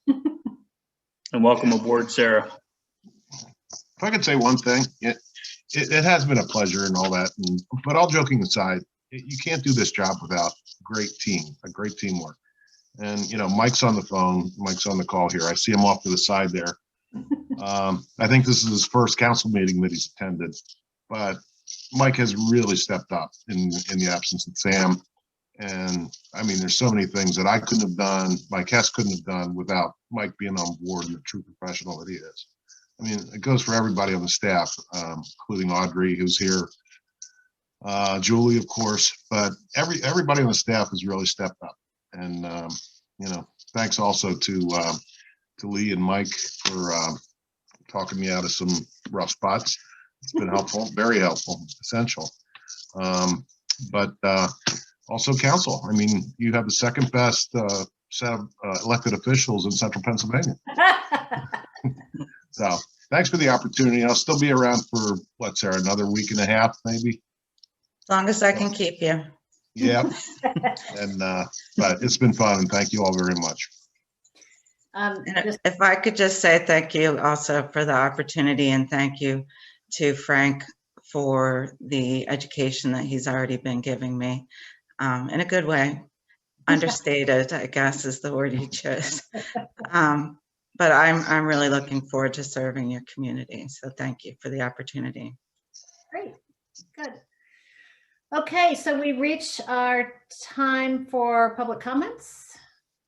And welcome aboard, Sarah. If I could say one thing, it has been a pleasure and all that, but all joking aside, you can't do this job without a great teamwork. And, Mike's on the phone, Mike's on the call here. I see him off to the side there. I think this is his first council meeting that he's attended, but Mike has really stepped up in the absence of Sam. And I mean, there's so many things that I couldn't have done, Mike Hess couldn't have done without Mike being on board and the true professional that he is. I mean, it goes for everybody on the staff, including Audrey, who's here, Julie, of course, but everybody on the staff has really stepped up. And, thanks also to Lee and Mike for talking me out of some rough spots. It's been helpful, very helpful, essential. But also council. I mean, you have the second best set of elected officials in central Pennsylvania. So thanks for the opportunity. I'll still be around for, what, Sarah, another week and a half, maybe? As long as I can keep you. Yeah. And but it's been fun, and thank you all very much. If I could just say thank you also for the opportunity, and thank you to Frank for the education that he's already been giving me in a good way. Understated, I guess, is the word he chose. But I'm really looking forward to serving your community. So thank you for the opportunity. Great, good. Okay, so we reached our time for public comments.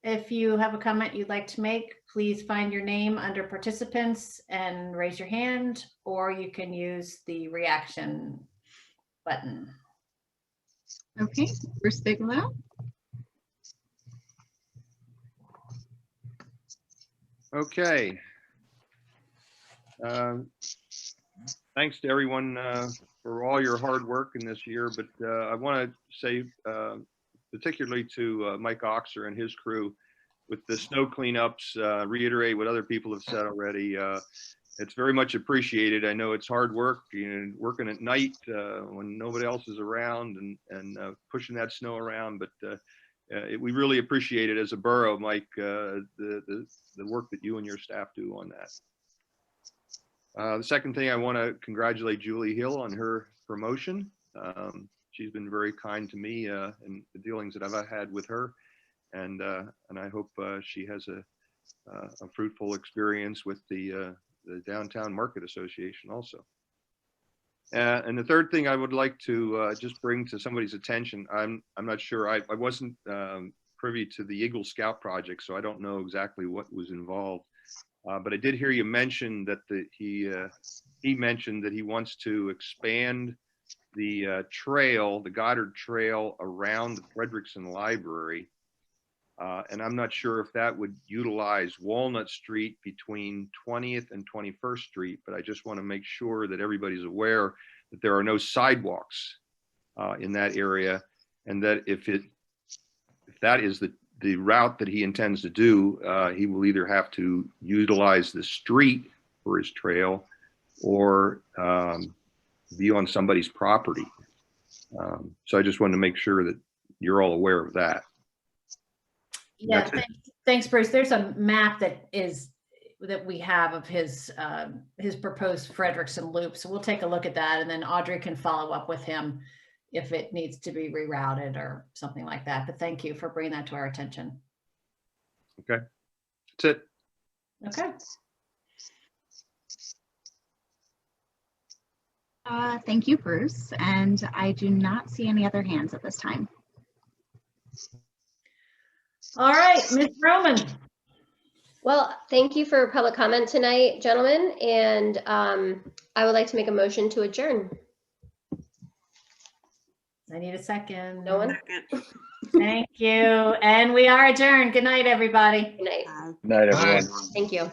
If you have a comment you'd like to make, please find your name under participants and raise your hand, or you can use the reaction button. Okay, Bruce Bigelow. Okay. Thanks to everyone for all your hard work in this year, but I want to say particularly to Mike Oxer and his crew with the snow cleanups, reiterate what other people have said already. It's very much appreciated. I know it's hard work, working at night when nobody else is around and pushing that snow around, but we really appreciate it as a borough, Mike, the work that you and your staff do on that. The second thing, I want to congratulate Julie Hill on her promotion. She's been very kind to me in the dealings that I've had with her, and I hope she has a fruitful experience with the Downtown Market Association also. And the third thing I would like to just bring to somebody's attention, I'm not sure, I wasn't privy to the Eagle Scout project, so I don't know exactly what was involved. But I did hear you mention that he mentioned that he wants to expand the trail, the Goddard Trail around the Frederickson Library. And I'm not sure if that would utilize Walnut Street between 20th and 21st Street, but I just want to make sure that everybody's aware that there are no sidewalks in that area, and that if that is the route that he intends to do, he will either have to utilize the street for his trail or be on somebody's property. So I just wanted to make sure that you're all aware of that. Yeah, thanks, Bruce. There's a map that we have of his proposed Frederickson loop. So we'll take a look at that, and then Audrey can follow up with him if it needs to be rerouted or something like that. But thank you for bringing that to our attention. Okay, that's it. Okay. Thank you, Bruce. And I do not see any other hands at this time. All right, Ms. Roman. Well, thank you for public comment tonight, gentlemen, and I would like to make a motion to adjourn. I need a second. No one? Thank you. And we are adjourned. Good night, everybody. Good night. Night, everyone. Thank you.